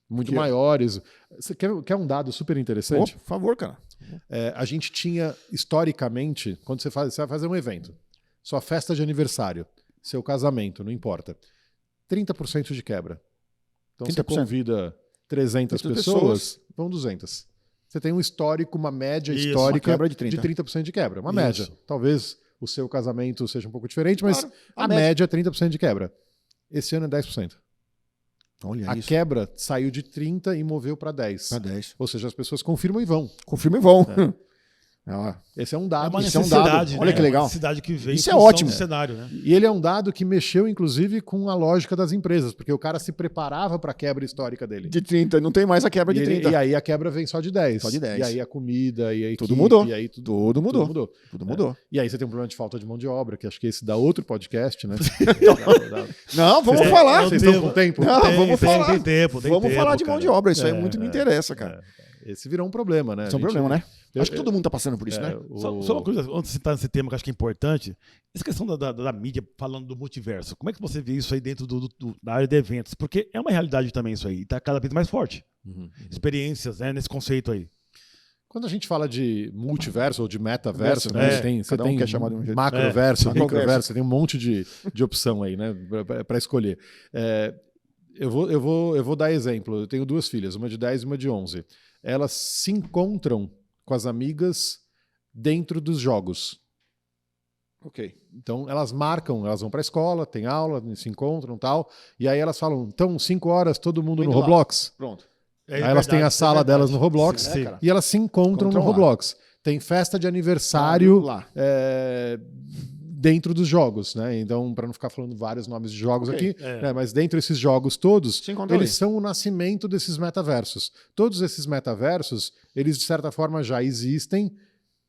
Muito maiores. Você quer um dado super interessante? Por favor, cara. A gente tinha, historicamente, quando você vai fazer um evento, sua festa de aniversário, seu casamento, não importa, 30% de quebra. Então 30%. Você convida 300 pessoas, vão 200. Você tem um histórico, uma média histórica uma de 30% de quebra. Uma média. Talvez o seu casamento seja um pouco diferente, mas a média é 30% de quebra. Esse ano é 10%. Olha a quebra saiu de 30% e moveu para 10%. Para 10%. Ou seja, as pessoas confirmam e vão. Esse é um É dado. uma Isso é um necessidade, dado. Olha né? que legal. É uma necessidade que vem Isso em é função ótimo. do cenário, né? E ele é um dado que mexeu, inclusive, com a lógica das empresas, porque o cara se preparava para a quebra histórica dele. De 30, não tem mais a quebra de 30. E aí a quebra vem só de 10. Só de 10. E aí a comida, e aí Tudo mudou. E aí Tudo mudou. Tudo mudou. E aí você tem um problema de falta de mão de obra, que acho que esse dá outro podcast, né? Não, vamos É, falar. Vocês estão com tempo? Não, vamos falar. Tem tempo, Vamos falar de cara. mão de obra. Isso aí muito me interessa, cara. Esse virou um problema, né? Isso é um problema, né? Acho que todo mundo tá passando por isso, né? Só uma coisa, antes de citar esse tema que eu acho que é importante, essa questão da mídia falando do multiverso, como é que você vê isso aí dentro da área de eventos? Porque é uma realidade também isso aí, e tá cada vez mais forte. Experiências, né, nesse conceito aí. Quando a gente fala de multiverso ou de metaverso, né? Você cada tem um quer chamar de um jeito. macroverso, Macroverso. microverso, você tem um monte de opção aí, né? Para escolher. Eu vou dar exemplo. Eu tenho 2 filhas, uma de 10 e uma de 11. Elas se encontram com as amigas dentro dos jogos. Ok. Então elas marcam, elas vão para a escola, tem aula, se encontram e tal, e aí elas falam, então 5 horas todo mundo Indo no lá. Roblox. Pronto. É Aí elas têm a verdade, sala é delas verdade. no Roblox Sim. cara. e elas se encontram no Encontram lá. Roblox. Tem festa de aniversário Lá. dentro dos jogos, né? Então, para não ficar falando vários nomes de jogos Ok. aqui, né? Mas dentro desses jogos todos, Se encontram eles ali. são o nascimento desses metaversos. Todos esses metaversos, eles de certa forma já existem.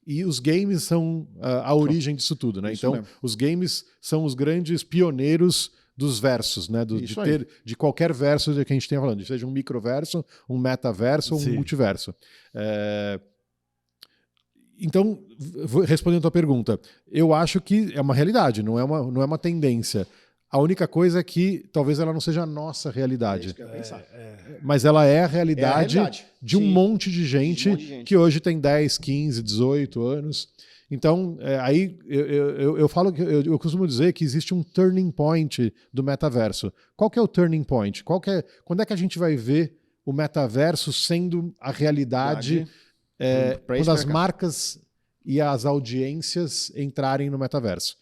E os games são a origem disso tudo, né? Isso Então, mesmo. os games são os grandes pioneiros dos versos, né? Isso aí. De qualquer verso que a gente tenha falando, seja um microverso, um metaverso ou um Sim. multiverso. Então, respondendo a tua pergunta, eu acho que é uma realidade, não é uma tendência. A única coisa é que talvez ela não seja a nossa realidade. É isso que eu ia pensar. Mas ela é a realidade, É a realidade. de um Sim. monte de gente, que hoje tem 10, 15, 18 anos. Então, aí eu falo que eu costumo dizer que existe um turning point do metaverso. Qual que é o turning point? Quando é que a gente vai ver o metaverso sendo a realidade pra quando esse as mercado. marcas e as audiências entrarem no metaverso?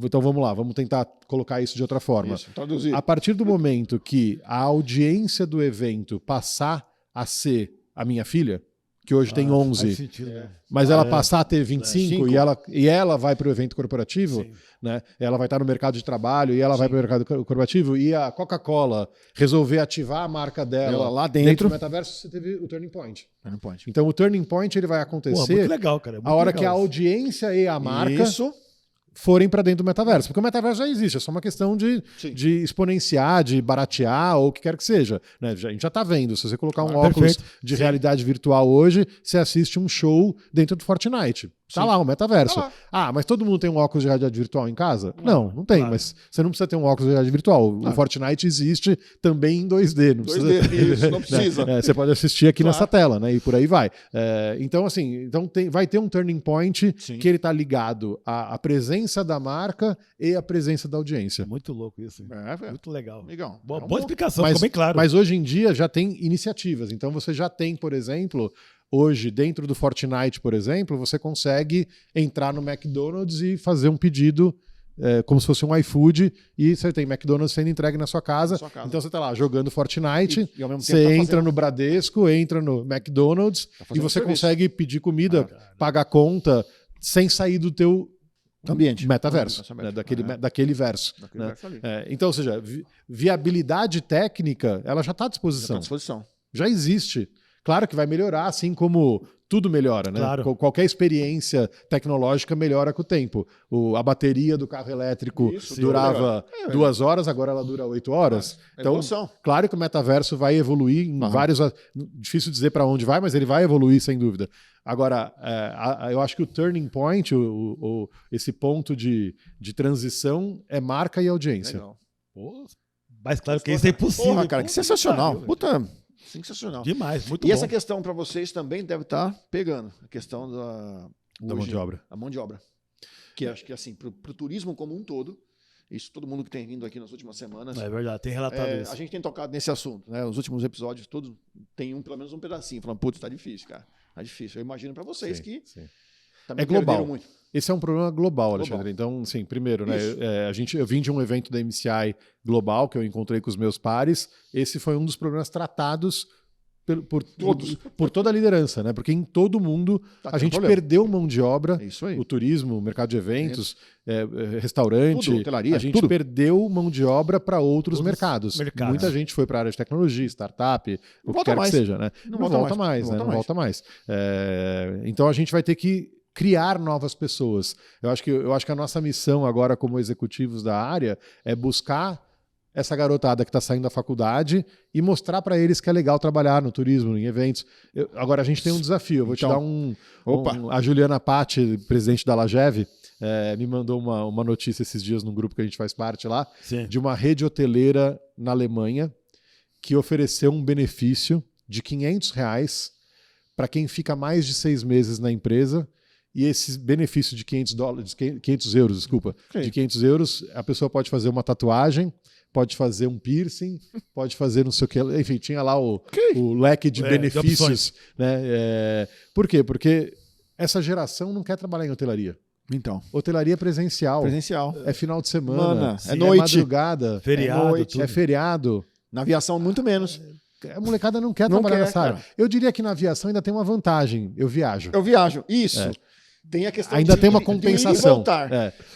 Então vamos lá, vamos tentar colocar isso de outra forma. Isso, traduzir. A partir do momento que a audiência do evento passar a ser a minha filha, que hoje tem 11, Faz sentido, né? mas ela passar a ter 25 Cinco. e ela vai para o evento corporativo, Sim. né? Ela vai estar no mercado de trabalho e ela vai para o mercado corporativo e a Coca-Cola resolver ativar a marca dela Ela lá dentro. do metaverso, você teve o turning point. Não pode. Então o turning point ele vai Pô, acontecer muito legal, cara. Muito a hora legal que a isso. audiência e a marca Isso. forem para dentro do metaverso. Porque o metaverso já existe, é só uma questão Sim. de exponenciar, de baratear ou o que quer que seja. Né? A gente já está vendo. Se você colocar um óculos Perfeito. de realidade virtual hoje, você assiste um show dentro do Fortnite. Tá lá o metaverso. Tá lá. Mas todo mundo tem um óculos de realidade virtual em casa? Não tem. claro. Mas você não precisa ter um óculos de realidade virtual. O Fortnite existe também em 2D. Não 2D, isso, não precisa. Você pode assistir aqui Claro. nessa tela, né? E por aí vai. Então, assim, vai ter um turning point Sim. que ele está ligado à presença da marca e à presença da audiência. Muito louco isso. Hein? É, Muito legal. amigão. Boa, É um boa bom- explicação, ficou bem claro. Mas hoje em dia já tem iniciativas. Então você já tem, por exemplo, hoje dentro do Fortnite, por exemplo, você consegue entrar no McDonald's e fazer um pedido como se fosse um iFood e você tem McDonald's sendo entregue na sua casa. Na sua casa. Então você está lá jogando Fortnite, E ao mesmo tempo você tá entra fazendo- no Bradesco, entra no McDonald's e fazendo você serviço. consegue pedir comida, pagar conta sem sair do teu Ambiente. metaverso, Ambiente. né, daquele verso. Daquele né? verso ali. Então, ou seja, viabilidade técnica, ela já está à Já tá disposição. à disposição. Já existe. Claro que vai melhorar, assim como tudo melhora, né? Claro. Qualquer experiência tecnológica melhora com o tempo. A bateria do carro elétrico Isso, durava melhora. 2 horas, agora ela dura 8 horas. Então, Evolução. claro que o metaverso vai evoluir em vários... Difícil dizer para onde vai, mas ele vai evoluir, sem dúvida. Agora, eu acho que o turning point, esse ponto de transição é marca e audiência. Legal. Pô, mais claro que isso é impossível. Porra, cara, que Puta sensacional. pariu, Puta, sensacional. demais, muito E bom. essa questão para vocês também deve estar pegando. A questão Da mão de obra. A mão de obra. Que acho que, assim, para o turismo como um todo, isso todo mundo que tem vindo aqui nas últimas semanas, É verdade, tem relatado a isso. gente tem tocado nesse assunto, né? Os últimos episódios, todos tem pelo menos um pedacinho, falando, putz, tá difícil, cara. Tá difícil. Eu imagino para vocês Sim, que sim. também É global. perderam muito. Esse é um problema global, Global. Alexandre. Então, sim, primeiro, né? Isso. Eu vim de um evento da MCI global que eu encontrei com os meus pares. Esse foi um dos problemas tratados por toda a liderança, né? Porque em todo mundo a gente perdeu mão de obra, o turismo, o mercado de eventos, restaurante, tudo, hotelaria, a gente perdeu mão de obra para outros mercados. mercados. Muita gente foi para a área de tecnologia, startup, o que quer que seja, né? Não volta mais. Então a gente vai ter que criar novas pessoas. Eu acho que a nossa missão agora como executivos da área é buscar essa garotada que está saindo da faculdade e mostrar para eles que é legal trabalhar no turismo, em eventos. Agora a gente tem um desafio. Eu vou te dar a Juliana Patti, presidente da Lagev, me mandou uma notícia esses dias num grupo que a gente faz parte lá, de uma rede hoteleira na Alemanha que ofereceu um benefício de R$500 para quem fica mais de 6 meses na empresa. E esse benefício de 500 euros, desculpa, de 500 euros, a pessoa pode fazer uma tatuagem, pode fazer um piercing, pode fazer não sei o que. Enfim, tinha lá o leque de benefícios. De né? Por quê? Porque essa geração não quer trabalhar em hotelaria. Então. Hotelaria presencial. É final de semana. É noite. É madrugada. Feriado. É feriado. Na aviação, muito menos. A molecada não quer trabalhar nessa área. Eu diria que na aviação ainda tem uma vantagem. Eu viajo. Isso. Tem a questão ainda tem uma compensação.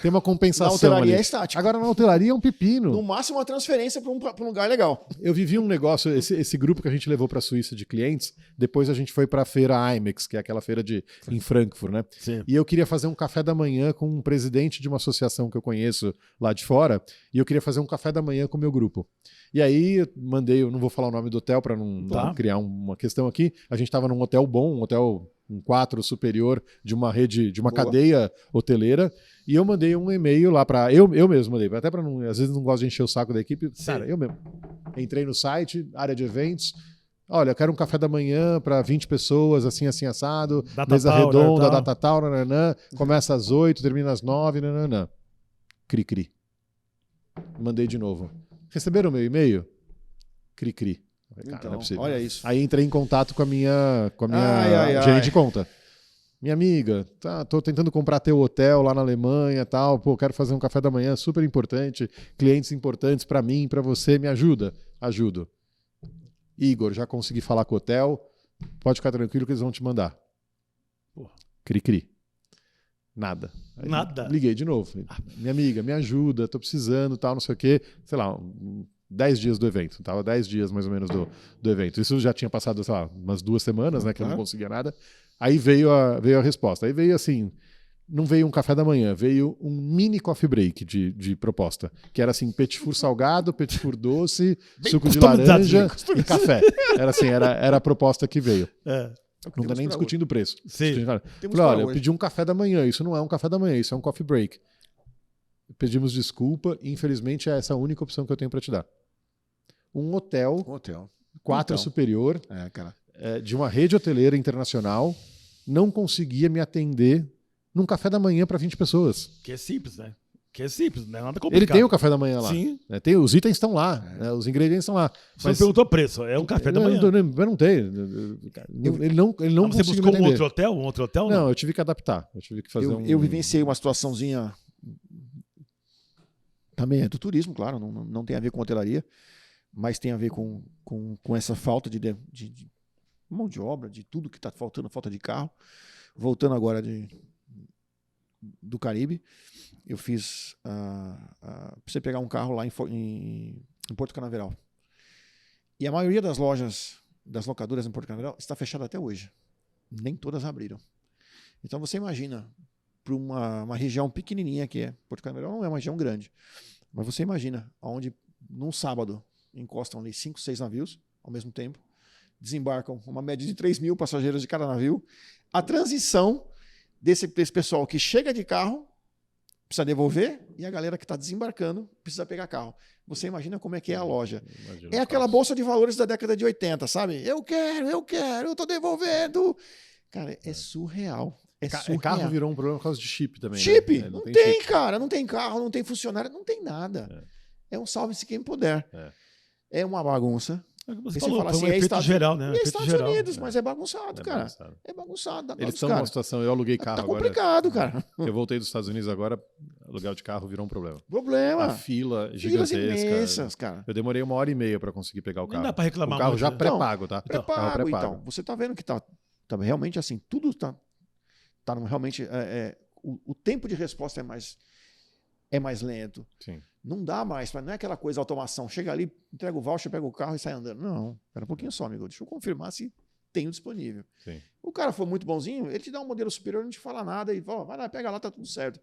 Tem uma compensação. Na hotelaria ali. É estático. Agora, na hotelaria é um pepino. No máximo, uma transferência para um lugar legal. Eu vivi um negócio, esse grupo que a gente levou para a Suíça de clientes, depois a gente foi para a feira IMEX, que é aquela feira em Frankfurt, né? Sim. E eu queria fazer um café da manhã com um presidente de uma associação que eu conheço lá de fora, e eu queria fazer um café da manhã com o meu grupo. E aí eu não vou falar o nome do hotel para não criar uma questão aqui. A gente estava num hotel bom, um hotel 4 superior de uma rede, de uma cadeia hoteleira, e eu mandei um e-mail lá para eu mesmo mandei, até para não, às vezes não gosto de encher o saco da equipe. Cara, eu mesmo entrei no site, área de eventos. Olha, eu quero um café da manhã para 20 pessoas, assim assado, mesa redonda, data tal, nananã, começa às 8, termina às 9, nananã. Cri. Mandei de novo. Receberam o meu e-mail? Cri. Cara, então, não é possível. Olha isso. Aí entrei em contato com a minha gerente de conta. Minha amiga, tô tentando comprar teu hotel lá na Alemanha, tal. Pô, quero fazer um café da manhã super importante, clientes importantes para mim, para você, me ajuda? Ajudo. Igor, já consegui falar com o hotel. Pode ficar tranquilo que eles vão te mandar. Porra. Cri. Nada. Aí Nada. Liguei de novo. Minha amiga, me ajuda, tô precisando, tal, não sei o quê. Sei lá, 10 dias do evento. Tava 10 dias mais ou menos do evento. Isso já tinha passado, sei lá, umas 2 semanas, né, que eu não conseguia nada. Aí veio a resposta. Aí veio assim, não veio um café da manhã, veio um mini coffee break de proposta, que era assim, petit four salgado, petit four doce, suco de laranja e café. Era assim, era a proposta que veio. Não está nem discutindo o preço. Sim. Falei, olha, eu pedi um café da manhã, isso não é um café da manhã, isso é um coffee break. Pedimos desculpa, e infelizmente é essa a única opção que eu tenho para te dar. Um hotel 4 superior, de uma rede hoteleira internacional, não conseguia me atender num café da manhã para 20 pessoas. Que é simples, né? Não é nada complicado. Ele tem o café da manhã lá. Sim. Né? Os itens estão lá, né? Os ingredientes estão lá. Você não perguntou preço, é um café da manhã. Eu não tenho. Ele não você conseguiu buscou me um atender. outro hotel? Não, eu tive que adaptar. Eu tive que fazer eu vivenciei uma situaçãozinha. Também é do turismo, claro, não tem a ver com hotelaria, mas tem a ver com essa falta de mão de obra, de tudo que está faltando, falta de carro. Voltando agora do Caribe, eu fiz para você pegar um carro lá em Porto Canaveral. E a maioria das lojas, das locadoras em Porto Canaveral, está fechada até hoje. Nem todas abriram. Então você imagina, para uma região pequenininha que é Porto Canaveral, não é uma região grande, mas você imagina, onde num sábado encostam ali 5, 6 navios ao mesmo tempo, desembarcam uma média de 3 mil passageiros de cada navio, a transição desse pessoal que chega de carro precisa devolver e a galera que está desembarcando precisa pegar carro. Você imagina como é que é a loja. É aquela bolsa de valores da década de 80, sabe? Eu quero, eu tô devolvendo. Cara, é surreal. Carro virou um problema por causa de chip também. Chip? Né? Não tem chip. Cara. Não tem carro, não tem funcionário, não tem nada. É um salve-se quem puder. É uma bagunça. Você Você falou, fala foi um assim, é efeito Estados- geral, né? E é Efeito Estados geral. Unidos, mas é bagunçado, cara. bagunçado. É bagunçado. Eles estão numa situação, eu aluguei carro Tá agora. complicado, cara. Eu voltei dos Estados Unidos agora, aluguel de carro virou um problema. Problema. A fila Filas gigantesca. imensas, cara. Eu demorei 1h30 para conseguir pegar o Nem carro. dá pra reclamar O carro muito, já né? pré-pago, tá? Carro Pré-pago, então. Você tá vendo que tá realmente assim, tudo tá realmente... o tempo de resposta é mais lento. Sim. Não dá mais, não é aquela coisa automação. Chega ali, entrega o voucher, pega o carro e sai andando. Não, espera um pouquinho só, amigo. Deixa eu confirmar se tenho disponível. Sim. O cara for muito bonzinho, ele te dá um modelo superior, não te fala nada e fala, vai lá, pega lá, tá tudo certo.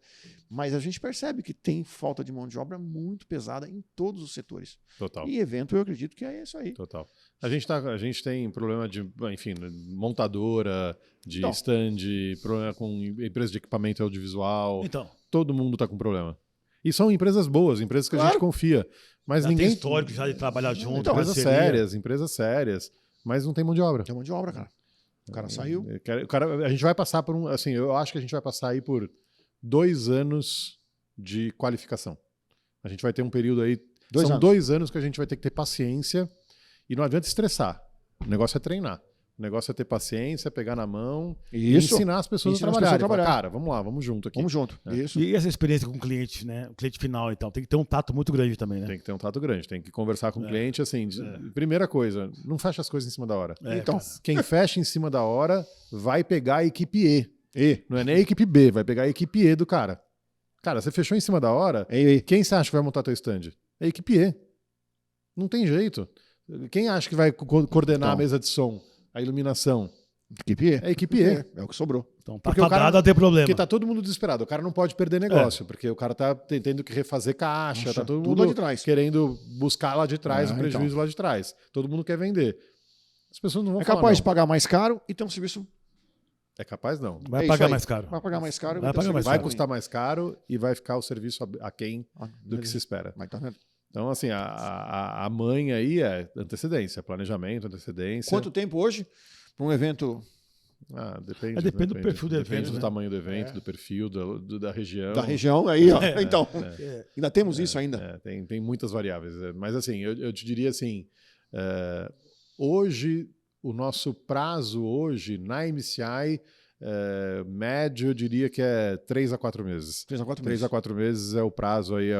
Mas a gente percebe que tem falta de mão de obra muito pesada em todos os setores. Total. E evento, eu acredito que é isso aí. Total. A gente tem problema de, enfim, montadora, de Então. stand, problema com empresa de equipamento audiovisual. Então, Todo mundo tá com problema. E são empresas boas, empresas que a gente Claro. confia. Mas já ninguém. tem histórico já de trabalhar junto. Então, Empresas sérias, mas não tem mão de obra. Tem mão de obra, cara. O cara saiu. A gente vai passar por assim, eu acho que a gente vai passar aí por 2 anos de qualificação. A gente vai ter um período aí. Dois são anos. 2 anos que a gente vai ter que ter paciência e não adianta estressar. O negócio é treinar. O negócio é ter paciência, pegar na mão e Isso. ensinar as pessoas Ensinar a as pessoas a trabalhar. trabalhar. Cara, vamos lá, vamos junto aqui. Vamos junto. Isso. E essa experiência com o cliente, né? O cliente final, então. Tem que ter um tato muito grande também, né? Tem que ter um tato grande, tem que conversar com o cliente, assim, primeira coisa, não fecha as coisas em cima da hora. Então, Quem fecha em cima da hora vai pegar a equipe E. Não é nem a equipe B, vai pegar a equipe E do cara. Cara, você fechou em cima da hora, quem você acha que vai montar teu stand? É a equipe E. Não tem jeito. Quem acha que vai coordenar a mesa de som, a iluminação? equipe E. É a equipe E. É o que sobrou. Então tá Porque o cara- fadado a ter problema. Porque tá todo mundo desesperado. O cara não pode perder negócio, porque o cara tá tendo que refazer caixa, Nossa, tá todo tudo mundo lá de trás. querendo buscar lá de trás o Ah, prejuízo lá de trás. Todo mundo quer vender. As pessoas não vão É falar capaz não. de pagar mais caro e ter um serviço. É capaz não. Vai É isso pagar aí. mais caro. Vai pagar mais caro. Vai ter um pagar mais serviço Vai caro. custar mais caro e vai ficar o serviço aquém do que se espera. Mas tá vendo? Então, assim, a mãe aí é antecedência, planejamento, antecedência. Quanto tempo hoje para um evento Depende. Depende do perfil do Depende evento, do né? tamanho do evento, do perfil, da região. da região? Aí, ó. É. Então, ainda temos isso ainda. Tem muitas variáveis. Mas, assim, eu te diria assim, hoje, o nosso prazo hoje, na MCI, médio, eu diria que é 3 a 4 meses. 3 a 4 3 meses. a 4 meses é o prazo aí.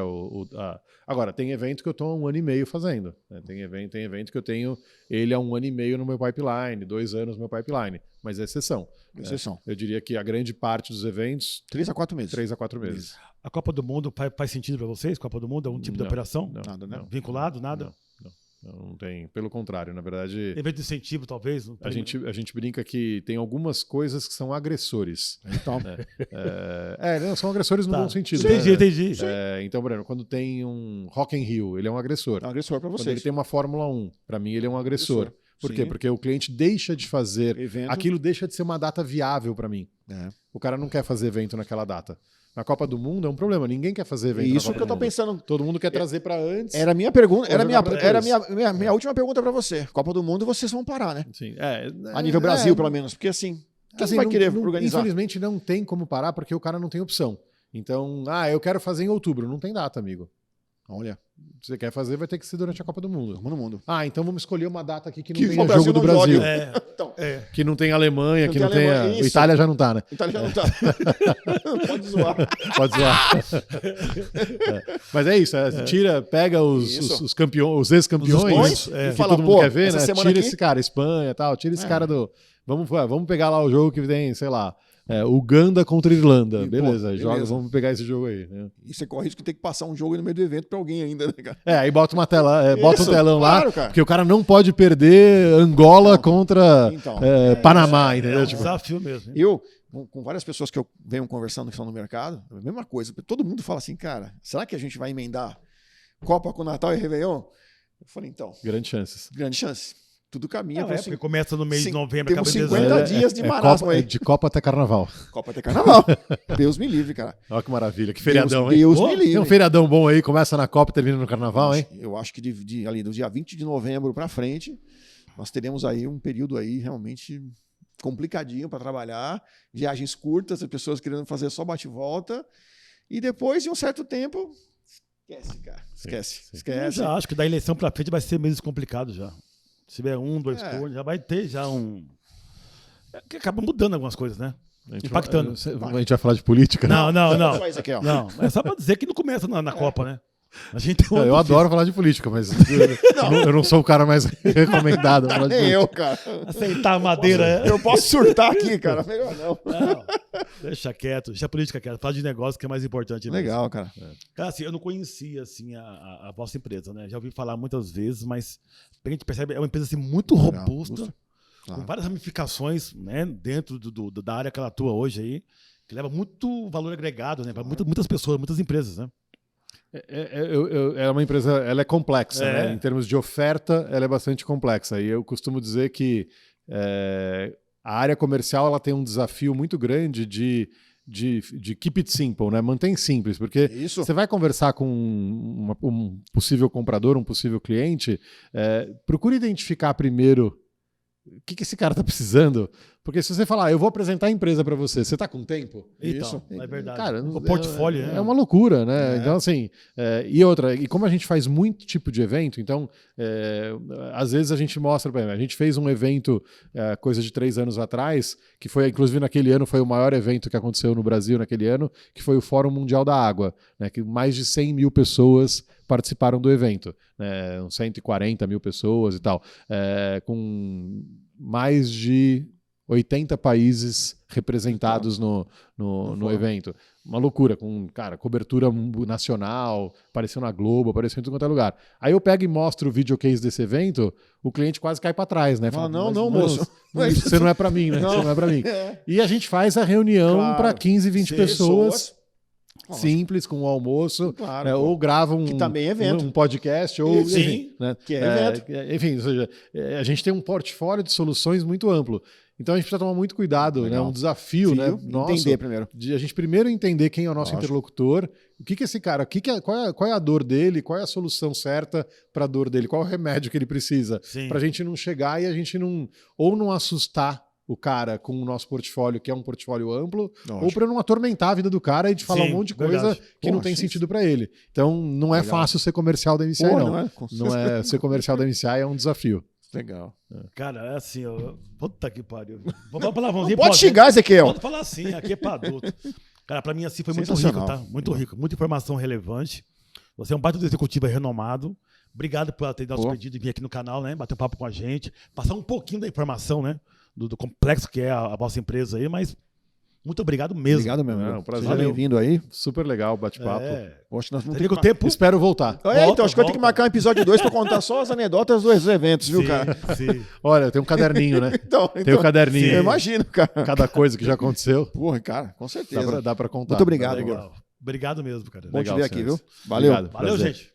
Agora, tem evento que eu estou há 1 ano e meio fazendo. Né? Tem evento que eu tenho ele há 1 ano e meio no meu pipeline, 2 anos no meu pipeline. Mas é exceção. Exceção. Eu diria que a grande parte dos eventos, 3 a 4 meses. 3 a 4 meses. A Copa do Mundo faz sentido para vocês? Copa do Mundo é um tipo de Não, operação? Nada, né? Vinculado? Nada? Não tem. Pelo contrário, na verdade, Evento de incentivo, talvez? Não a tem- gente brinca que tem algumas coisas que são agressores. Então, Não, são agressores no Tá. bom sentido. Entendi, né? entendi. Então, Breno, quando tem um Rock in Rio, ele é um agressor. é um agressor para Quando vocês. ele tem uma Fórmula 1, para mim ele é um agressor. Por quê? Sim. Porque o cliente deixa de fazer, Evento. aquilo deixa de ser uma data viável para mim. É. O cara não quer fazer evento naquela data. Na Copa do Mundo é um problema, ninguém quer fazer evento na Isso Copa que eu do tô Mundo. pensando. Todo mundo quer trazer para antes. Era a minha pergunta, era jogar pra depois. minha última pergunta para você. Copa do Mundo vocês vão parar, né? Sim, A nível Brasil, pelo menos. Porque assim, quem Assim, vai não- querer não- organizar? Infelizmente não tem como parar porque o cara não tem opção. Então, eu quero fazer em outubro. Não tem data, amigo. Olha, Se você quer fazer, vai ter que ser durante a Copa do Mundo. vamos no mundo. Então vamos escolher uma data aqui que não Que tenha o Brasil jogo do não Brasil. jogue. É, Então, Que não tem Alemanha, Não que tem não tenha... Alemanha, isso. Itália já não tá, né? Itália já não tá. Pode zoar. Pode zoar. Mas é isso, pega Isso. os campeões, os ex-campeões, Os bons, que fala, todo mundo pô, quer ver, essa né? semana Tira aqui- esse cara, Espanha e tal, tira esse cara do... Vamos pegar lá o jogo que tem, sei lá, Uganda contra Irlanda. E, pô, Beleza, beleza. vamos pegar esse jogo aí. Né? E você corre risco de ter que passar um jogo aí no meio do evento para alguém ainda, né, cara? Aí bota uma tela, bota um Isso, telão claro, lá, cara. porque o cara não pode perder Angola contra Então. Panamá, é entendeu? um Tipo, desafio mesmo. hein? Eu, com várias pessoas que eu venho conversando que estão no mercado, a mesma coisa. Todo mundo fala assim, cara, será que a gente vai emendar Copa com Natal e Réveillon? Eu falei, então, grandes chances. grande chance. Tudo caminha Não, para porque começa no mês de novembro, acaba temos em 50 dezembro. dias de marasmo aí. De Copa até Carnaval. Copa até Carnaval. Deus me livre, cara. Olha que maravilha, que feriadão, hein? Deus Pô, me livre. Tem um feriadão bom aí, começa na Copa e termina no Carnaval, hein? Eu acho que ali do dia 20 de novembro para frente, nós teremos aí um período aí realmente complicadinho para trabalhar, viagens curtas, as pessoas querendo fazer só bate-volta, e depois de um certo tempo, esquece, cara. Esquece. Eu Esquece. já acho que da eleição pra frente vai ser meses complicado já. Se tiver 1, 2 cornos, já vai ter já um... Que acaba mudando algumas coisas, né? Impactando. A gente vai falar de política? Não. Só isso aqui, ó. Não, é só pra dizer que não começa na Copa, né? A gente tem Eu adoro falar de política, mas eu não sou o cara mais recomendado. a falar de Nem política. eu, cara. aceitar a madeira. Eu posso surtar aqui, cara. Melhor não. Não, deixa quieto, deixa a política quieto. Fala de negócio que é mais importante. Mesmo. Legal, cara. Cara, assim, eu não conhecia assim, a vossa empresa, né? Já ouvi falar muitas vezes, mas a gente percebe é uma empresa assim, muito Legal, robusta, Claro. com várias ramificações, né, dentro da área que ela atua hoje aí, que leva muito valor agregado, né, para muitas pessoas, muitas empresas, né? É uma empresa, ela é complexa, É. né? Em termos de oferta, ela é bastante complexa. E eu costumo dizer que a área comercial ela tem um desafio muito grande de keep it simple, né? Mantém simples, porque Isso. você vai conversar com um possível comprador, um possível cliente, procure identificar primeiro o que esse cara está precisando. Porque se você falar, eu vou apresentar a empresa para você, você está com tempo? Então, é verdade. Cara, o portfólio, né? é uma loucura, né? Então, assim, e como a gente faz muito tipo de evento, então, às vezes a gente mostra, por exemplo, a gente fez um evento coisa de 3 anos atrás, que foi, inclusive naquele ano, foi o maior evento que aconteceu no Brasil naquele ano, que foi o Fórum Mundial da Água, né? Que mais de 100 mil pessoas participaram do evento, né? 140 mil pessoas e tal, com mais de 80 países representados no evento. Uma loucura, com, cara, cobertura nacional, apareceu na Globo, apareceu em tudo quanto é lugar. Aí eu pego e mostro o videocase desse evento, o cliente quase cai para trás, né? Fala, Fala, não, moço. Você não é para mim, né? Não. Você não é para mim. E a gente faz a reunião Claro. para 15, 20 Sim, pessoas. Nossa. Simples, com o almoço, Claro, né, pô. ou gravam Que também é evento. um podcast, ou Sim. enfim, né, Que é evento. enfim, ou seja, a gente tem um portfólio de soluções muito amplo. Então a gente precisa tomar muito cuidado, né? Legal. Um desafio, né? Nosso, Entender primeiro. de a gente primeiro entender quem é o nosso Lógico. interlocutor, o que esse cara, qual é a dor dele, qual é a solução certa para a dor dele, qual é o remédio que ele precisa, Sim. para a gente não chegar e a gente não assustar o cara com o nosso portfólio, que é um portfólio amplo, ou para não atormentar a vida do cara e de falar Sim, um monte de coisa verdade. que não Pô, tem achei sentido para ele. Então não é Legal. fácil ser comercial da MCI, Pô, não. não é? Não é ser comercial da MCI é um desafio. Legal. Cara, é assim, ó. Puta que pariu. Vamos falar, vamos Pode xingar, Ezequiel. Pode falar assim, aqui é pra adulto. Cara, pra mim assim foi muito rico, Sensacional. tá? Muito rico, muita informação relevante. Você é um baita do executivo renomado. Obrigado por ter dado nosso pedido e vir aqui no canal, né? Bater um papo com a gente, passar um pouquinho da informação, né? Do complexo que é a vossa empresa aí, mas muito obrigado mesmo. Obrigado mesmo. Não, prazer. Seja bem-vindo aí. Super legal o bate-papo. Poxa, nós vamos Liga o ter que... tempo. Espero voltar. Então, acho que vai ter que marcar um episódio 2 para contar só as anedotas dos eventos, viu, Sim, cara? sim. Olha, tem um caderninho, né? Então, Tem o caderninho. eu imagino, cara. Cada coisa que já aconteceu. Porra, cara, com certeza. Dá pra contar. Muito obrigado, Legal. Obrigado mesmo, cara. Bom te Legal, ver aqui, Sérgio. viu? Valeu. Obrigado. Valeu, Prazer. gente.